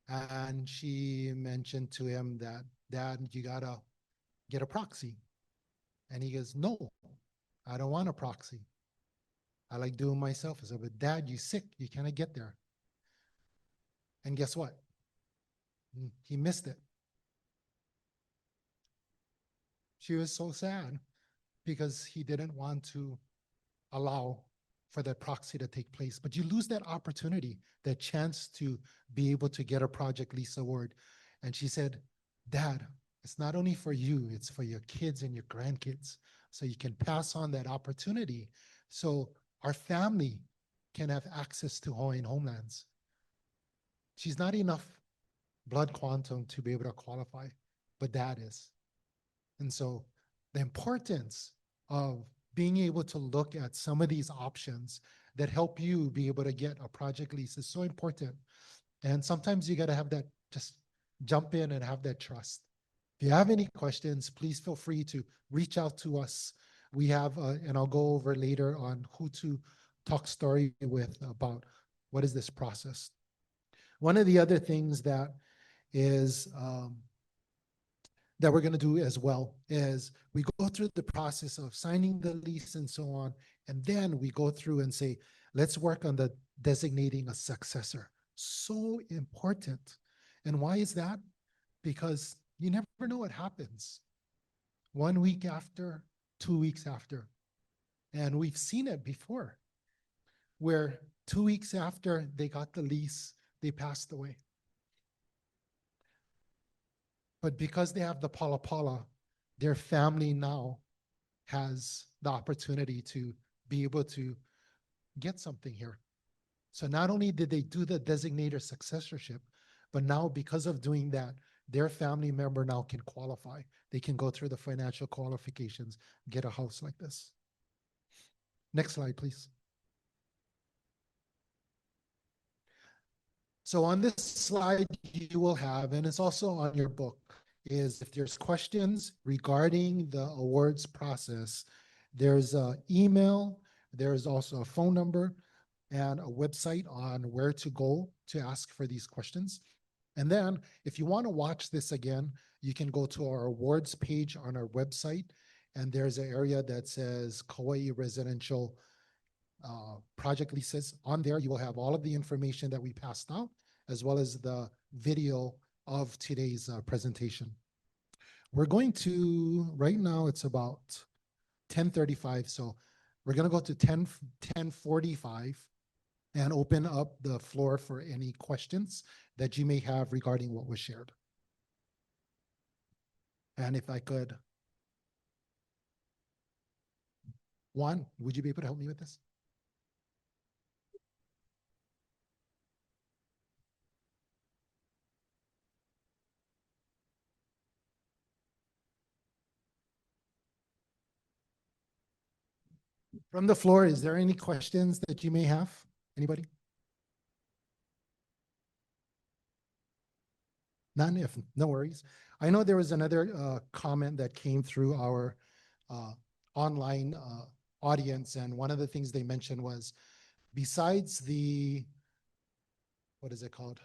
And she mentioned to him that, Dad, you gotta get a proxy. And he goes, no, I don't want a proxy. I like doing myself. I said, but Dad, you're sick. You cannot get there. And guess what? He missed it. She was so sad because he didn't want to allow for that proxy to take place. But you lose that opportunity, that chance to be able to get a Project Lease award. And she said, Dad, it's not only for you, it's for your kids and your grandkids. So you can pass on that opportunity so our family can have access to Hawaiian homelands. She's not enough blood quantum to be able to qualify, but Dad is. And so the importance of being able to look at some of these options that help you be able to get a Project Lease is so important. And sometimes you got to have that, just jump in and have that trust. If you have any questions, please feel free to reach out to us. We have, and I'll go over later on who to talk story with about what is this process. One of the other things that is, that we're going to do as well is we go through the process of signing the lease and so on, and then we go through and say, let's work on the designating a successor. So important. And why is that? Because you never know what happens 1 week after, 2 weeks after. And we've seen it before where 2 weeks after they got the lease, they passed away. But because they have the palapala, their family now has the opportunity to be able to get something here. So not only did they do the designated successorship, but now because of doing that, their family member now can qualify. They can go through the financial qualifications, get a house like this. Next slide, please. So on this slide, you will have, and it's also on your book, is if there's questions regarding the awards process, there's an email, there's also a phone number, and a website on where to go to ask for these questions. And then if you want to watch this again, you can go to our awards page on our website, and there's an area that says Kauai Residential Project Leases. On there, you will have all of the information that we passed out, as well as the video of today's presentation. We're going to, right now it's about 10:35, so we're going to go to 10:45 and open up the floor for any questions that you may have regarding what was shared. And if I could, Juan, would you be able to help me with this? From the floor, is there any questions that you may have? Anybody? None, if no worries. I know there was another comment that came through our online audience, and one of the things they mentioned was, besides the, what is it called?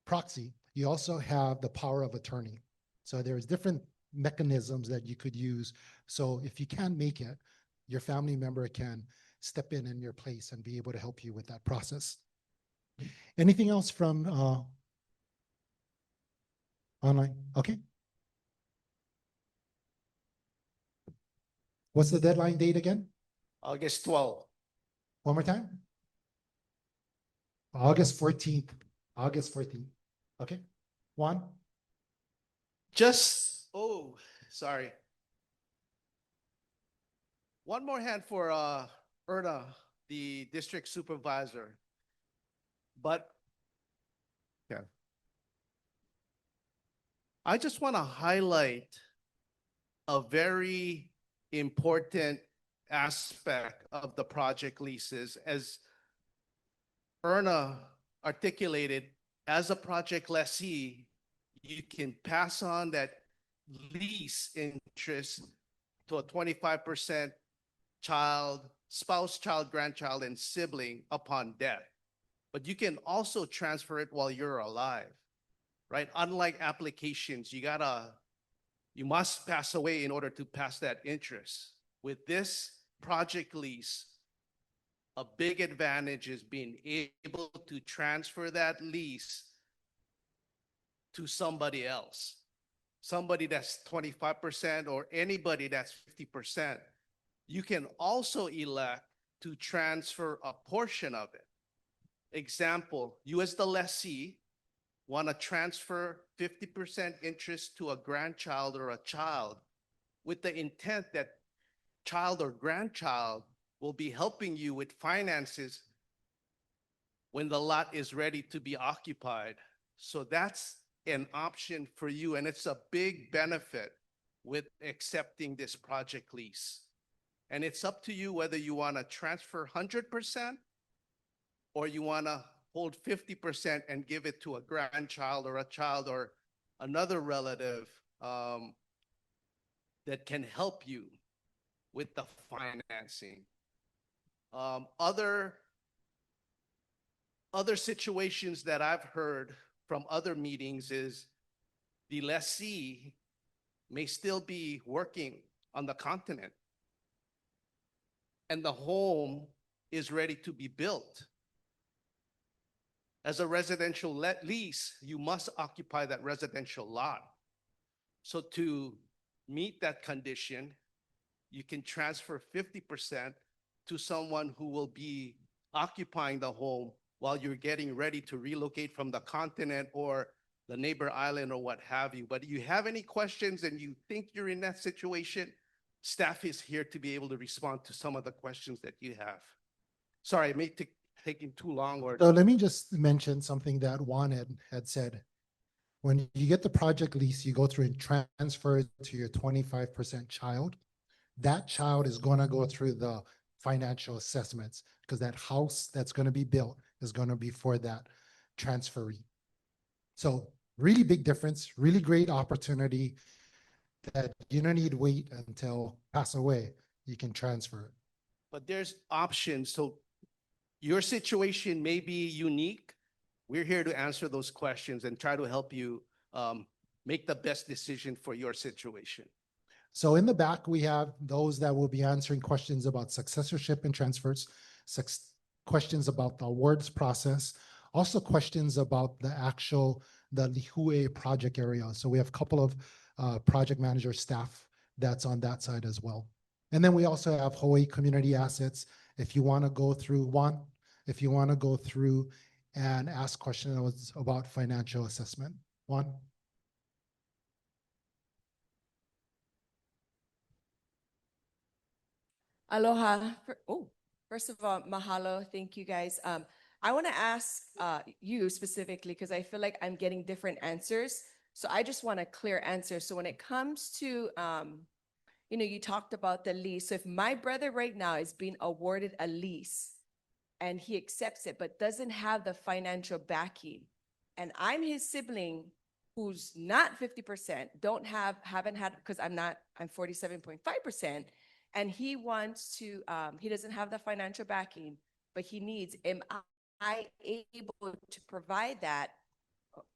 Proxy, you also have the power of attorney. So there's different mechanisms that you could use. So if you can't make it, your family member can step in your place and be able to help you with that process. Anything else from online? Okay. What's the deadline date again? August 12th. One more time. August 14th. August 14th. Okay. Juan? Oh, sorry. One more hand for Erna, the district supervisor. But yeah, I just want to highlight a very important aspect of the project leases. As Erna articulated, as a project lessee, you can pass on that lease interest to a 25% child, spouse, child, grandchild, and sibling upon death. But you can also transfer it while you're alive, right? Unlike applications, you must pass away in order to pass that interest. With this project lease, a big advantage is being able to transfer that lease to somebody else, somebody that's 25% or anybody that's 50%. You can also elect to transfer a portion of it. Example, you as the lessee want to transfer 50% interest to a grandchild or a child with the intent that child or grandchild will be helping you with finances when the lot is ready to be occupied. So that's an option for you, and it's a big benefit with accepting this project lease. And it's up to you whether you want to transfer 100% or you want to hold 50% and give it to a grandchild or a child or another relative that can help you with the financing. Other situations that I've heard from other meetings is the lessee may still be working on the continent and the home is ready to be built. As a residential lease, you must occupy that residential lot. So to meet that condition, you can transfer 50% to someone who will be occupying the home while you're getting ready to relocate from the continent or the neighbor island or what have you. But if you have any questions and you think you're in that situation, staff is here to be able to respond to some of the questions that you have. Sorry, it may take taking too long or. So let me just mention something that Juan had said. When you get the project lease, you go through and transfer it to your 25% child. That child is going to go through the financial assessments because that house that's going to be built is going to be for that transferee. So really big difference, really great opportunity that you don't need to wait until pass away. You can transfer it. But there's options. So your situation may be unique. We're here to answer those questions and try to help you make the best decision for your situation. So in the back, we have those that will be answering questions about successorship and transfers, questions about the awards process, also questions about the Lihu project area. So we have a couple of project manager staff that's on that side as well. And then we also have Hawaii community assets. If you want to go through and ask questions about financial assessment. Juan? Aloha. First of all, mahalo. Thank you guys. I want to ask you specifically because I feel like I'm getting different answers. So I just want a clear answer. So when it comes to, you talked about the lease. So if my brother right now is being awarded a lease and he accepts it, but doesn't have the financial backing, and I'm his sibling who's not 50%, haven't had, because I'm 47.5%, and he wants to, he doesn't have the financial backing, but he needs, am I able to provide that?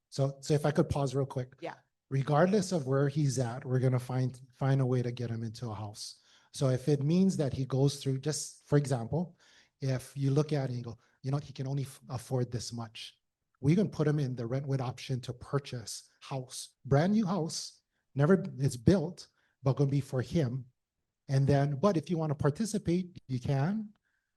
So if I could pause real quick. Yeah. Regardless of where he's at, we're gonna find a way to get him into a house. So if it means that he goes through, just for example, if you look at it and you go, he can only afford this much, we can put him in the rent with option to purchase house, brand new house, it's built, but gonna be for him. And then, but if you want to participate, you can.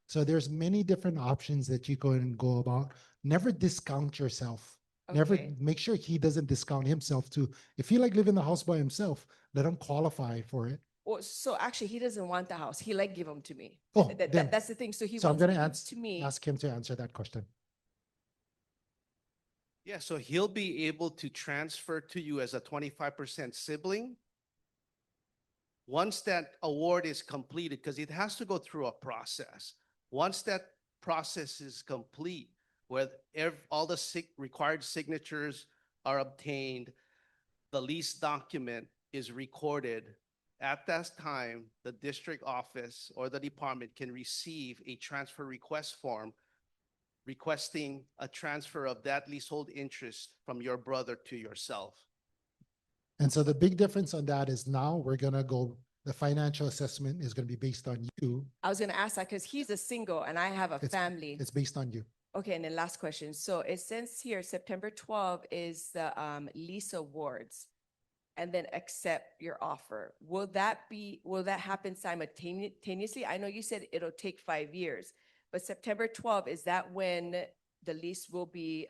So there's many different options that you can go about. Never discount yourself. Never, Okay. make sure he doesn't discount himself too. If he like live in the house by himself, let him qualify for it. Well, so actually, he doesn't want the house. He give them to me. Oh, then- That's the thing. So he So I'm wants to gonna give it to me. ask him to answer that question. Yeah, so he'll be able to transfer to you as a 25% sibling. Once that award is completed, because it has to go through a process. Once that process is complete, where all the required signatures are obtained, the lease document is recorded. At that time, the district office or the department can receive a transfer request form requesting a transfer of that leasehold interest from your brother to yourself. And so the big difference on that is now we're gonna go, the financial assessment is gonna be based on you. I was going to ask that because he's a single and I have a family. It's based on you. Okay, and then last question. So it says here, September 12 is the lease awards, and then accept your offer. Will that happen simultaneously? I know you said it'll take 5 years, but September 12, is that when the lease will be,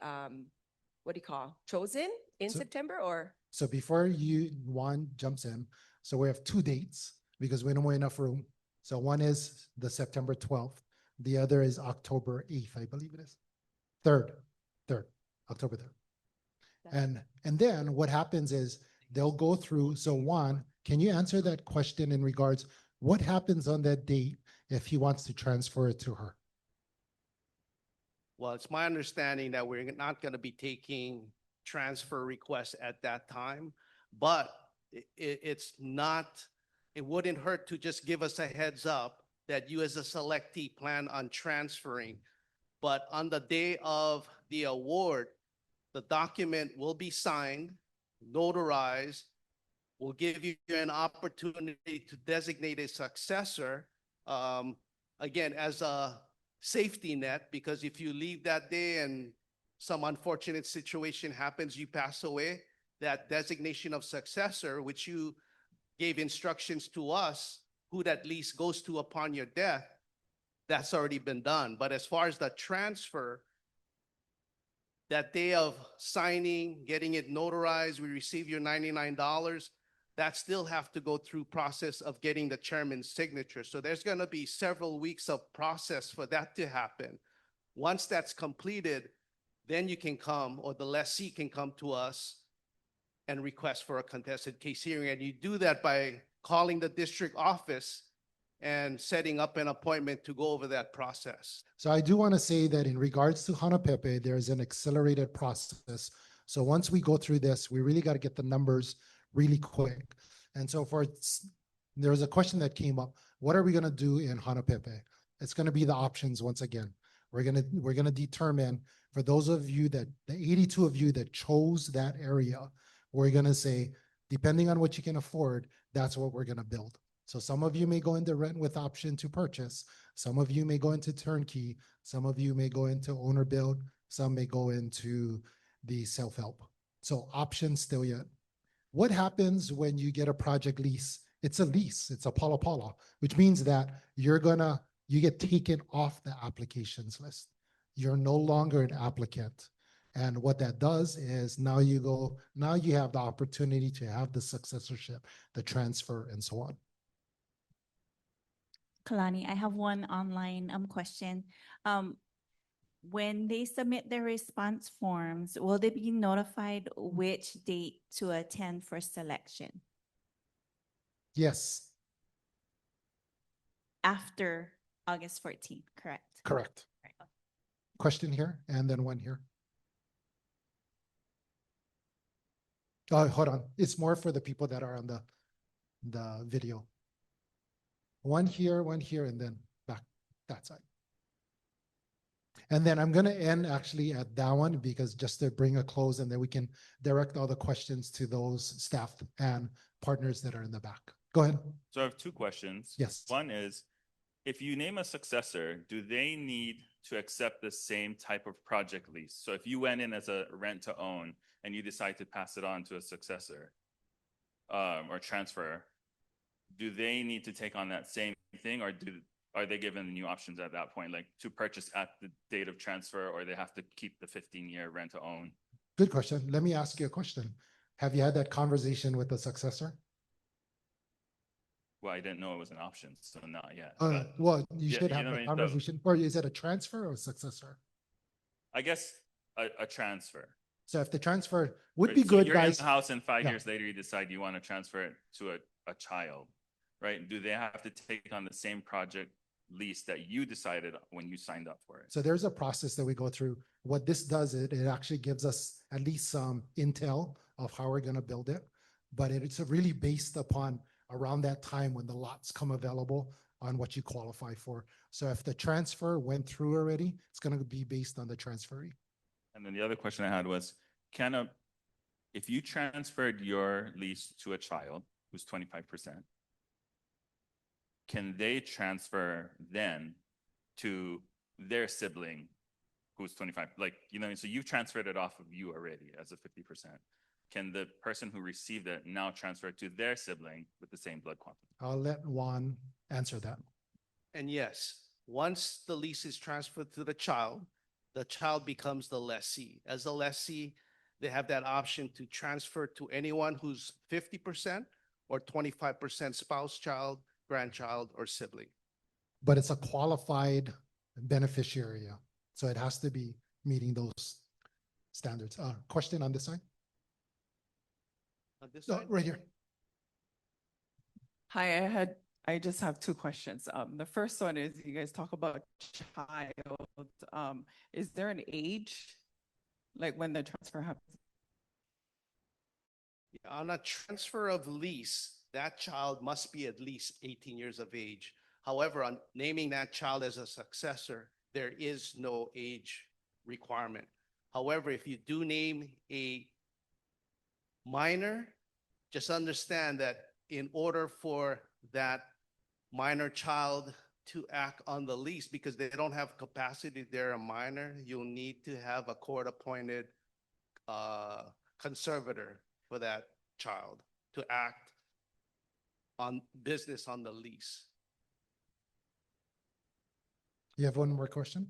chosen in September or? So before Juan jumps in, so we have 2 dates because we don't have enough room. So one is the September 12th. The other is October 8th, I believe it is. 3rd, October 3rd. And then what happens is they'll go through. So Juan, can you answer that question in regards, what happens on that date if he wants to transfer it to her? Well, it's my understanding that we're not going to be taking transfer requests at that time, but it wouldn't hurt to just give us a heads up that you as a selectee plan on transferring. But on the day of the award, the document will be signed, notarized. We'll give you an opportunity to designate a successor, again, as a safety net, because if you leave that day and some unfortunate situation happens, you pass away, that designation of successor, which you gave instructions to us, who that lease goes to upon your death, that's already been done. But as far as the transfer, that day of signing, getting it notarized, we receive your $99. that still have to go through process of getting the chairman's signature. So there's going to be several weeks of process for that to happen. Once that's completed, then you can come, or the lessee can come to us and request for a contested case hearing. And you do that by calling the district office and setting up an appointment to go over that process. So I do want to say that in regards to Hanapepe, there's an accelerated process. So once we go through this, we really got to get the numbers really quick. And so there was a question that came up. What are we going to do in Hanapepe? It's going to be the options once again. We're going to determine, for those of you that, the 82 of you that chose that area, we're going to say, depending on what you can afford, that's what we're going to build. So some of you may go into rent with option to purchase. Some of you may go into turnkey. Some of you may go into owner build. Some may go into the self-help. So options still yet. What happens when you get a project lease? It's a lease. It's a pala pala, which means that you get taken off the applications list. You're no longer an applicant. And what that does is now you have the opportunity to have the successorship, the transfer, and so on. Kalani, I have one online question. When they submit their response forms, will they be notified which date to attend for selection? Yes. After August 14th, correct? Correct. Right. Question here, and then one here. Oh, hold on. It's more for the people that are on the video. One here, and then back that side. And then I'm going to end actually at that one, because just to bring a close, and then we can direct all the questions to those staff and partners that are in the back. Go ahead. So I have two questions. Yes. One is, if you name a successor, do they need to accept the same type of project lease? So if you went in as a rent to own and you decide to pass it on to a successor or transfer, do they need to take on that same thing, or are they given new options at that point, like to purchase at the date of transfer, or they have to keep the 15-year rent to own? Good question. Let me ask you a question. Have you had that conversation with the successor? Well, I didn't know it was an option, so not yet. Well, you Yeah, should you have know the what I mean? So- conversation. Or is it a transfer or a successor? I guess a transfer. So if the transfer would Right, be so good, you're guys. in the house, and 5 Yeah. years later you decide you want to transfer it to a child, right? Do they have to take on the same project lease that you decided when you signed up for it? So there's a process that we go through. What this does, it actually gives us at least some intel of how we're going to build it. But it's really based upon around that time when the lots come available on what you qualify for. So if the transfer went through already, it's going to be based on the transferee. And then the other question I had was, if you transferred your lease to a child who's 25%, can they transfer then to their sibling who's 25? Like, so you've transferred it off of you already as a 50%. Can the person who received it now transfer it to their sibling with the same blood quantum? I'll let Juan answer that. And yes, once the lease is transferred to the child becomes the lessee. As a lessee, they have that option to transfer to anyone who's 50% or 25% spouse, child, grandchild, or sibling. But it's a qualified beneficiary. So it has to be meeting those standards. Question on this side? On this No, side? right here. Hi, I just have two questions. The first one is, you guys talk about child. Is there an age, like when the transfer happens? On a transfer of lease, that child must be at least 18 years of age. However, on naming that child as a successor, there is no age requirement. However, if you do name a minor, just understand that in order for that minor child to act on the lease, because they don't have capacity, they're a minor, you'll need to have a court-appointed conservator for that child to act on business on the lease. You have one more question?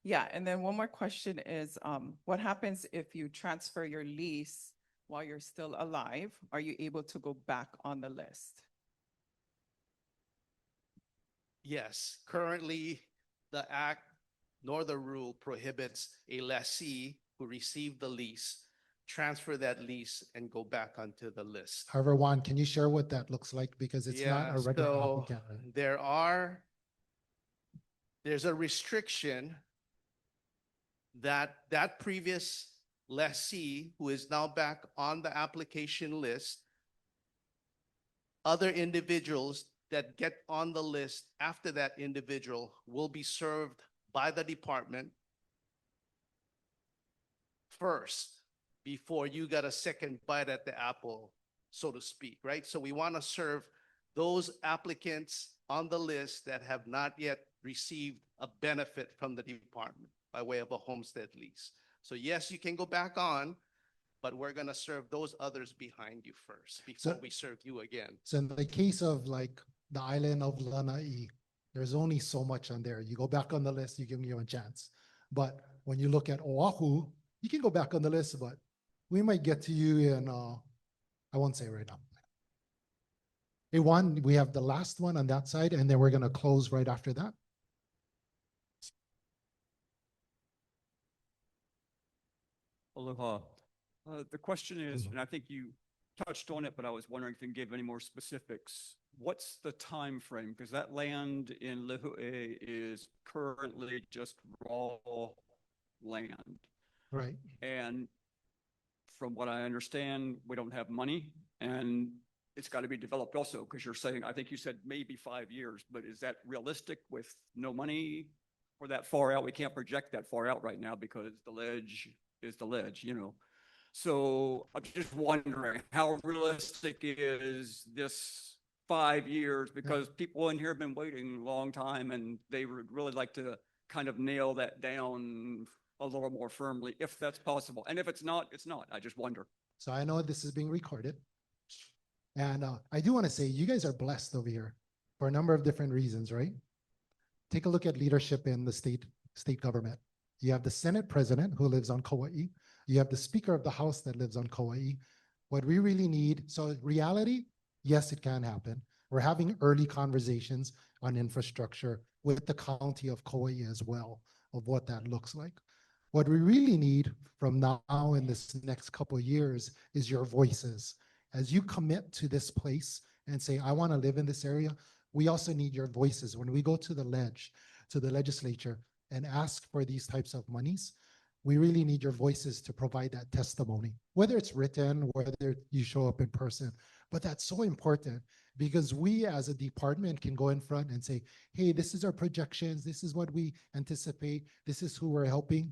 Yeah, and then one more question is, what happens if you transfer your lease while you're still alive, are you able to go back on the list? Yes, currently, the act nor the rule prohibits a lessee who received the lease, transfer that lease and go back onto the list. However, Juan, can you share what that looks like? Because it's not a regular so applicant. Right? there's a restriction that previous lessee who is now back on the application list, other individuals that get on the list after that individual will be served by the department first before you got a second bite at the apple, so to speak, right? So we want to serve those applicants on the list that have not yet received a benefit from the department by way of a homestead lease. So yes, you can go back on, but we're going to serve those others behind you first before we serve you again. So in the case of like the island of Lanai, there's only so much on there. You go back on the list, you give you a chance. But when you look at Oahu, you can go back on the list, but we might get to you in, I won't say right now. Hey, Juan, we have the last one on that side, and then we're going to close right after that. Aloha. The question is, and I think you touched on it, but I was wondering if you can give any more specifics. What's the time frame? Because that land in Lihu is currently just raw land. Right. And from what I understand, we don't have money, and it's got to be developed also, because you're saying, I think you said maybe 5 years, but is that realistic with no money or that far out? We can't project that far out right now because the ledge is the ledge, you know. So I'm just wondering, how realistic is this 5 years? Because people in here have been waiting a long time, and they would really like to kind of nail that down a little more firmly, if that's possible. And if it's not, it's not. I just wonder. So I know this is being recorded. And I do want to say, you guys are blessed over here for a number of different reasons, right? Take a look at leadership in the state government. You have the Senate president who lives on Kauai. You have the Speaker of the House that lives on Kauai. What we really need, so reality, yes, it can happen. We're having early conversations on infrastructure with the county of Kauai as well, of what that looks like. What we really need from now in this next couple of years is your voices. As you commit to this place and say, I want to live in this area, we also need your voices. When we go to the legislature and ask for these types of monies, we really need your voices to provide that testimony, whether it's written, whether you show up in person. But that's so important, because we as a department can go in front and say, hey, this is our projections, this is what we anticipate, this is who we're helping.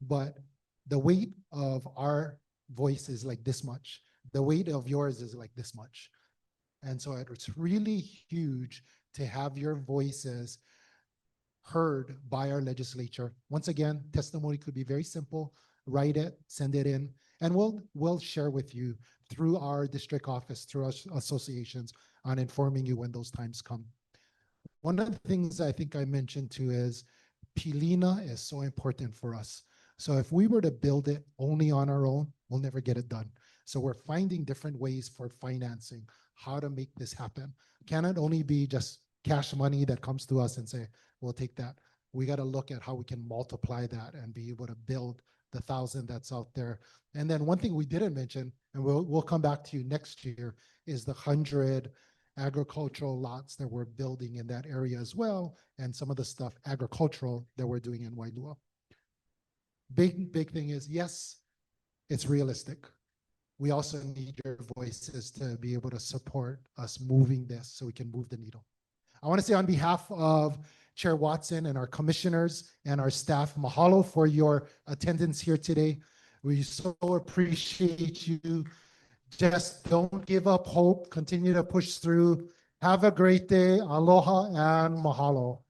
But the weight of our voice is like this much. The weight of yours is like this much. And so it's really huge to have your voices heard by our legislature. Once again, testimony could be very simple. Write it, send it in, and we'll share with you through our district office, through our associations, on informing you when those times come. One of the things I think I mentioned too is Pilina is so important for us. So if we were to build it only on our own, we'll never get it done. So we're finding different ways for financing, how to make this happen. Cannot only be just cash money that comes to us and say, we'll take that. We got to look at how we can multiply that and be able to build the 1,000 that's out there. And then one thing we didn't mention, and we'll come back to you next year, is the 100 agricultural lots that we're building in that area as well, and some of the stuff agricultural that we're doing in Wailua. Big thing is, yes, it's realistic. We also need your voices to be able to support us moving this so we can move the needle. I want to say on behalf of Chair Watson and our commissioners and our staff, mahalo for your attendance here today. We so appreciate you. Just don't give up hope. Continue to push through. Have a great day. Aloha and mahalo.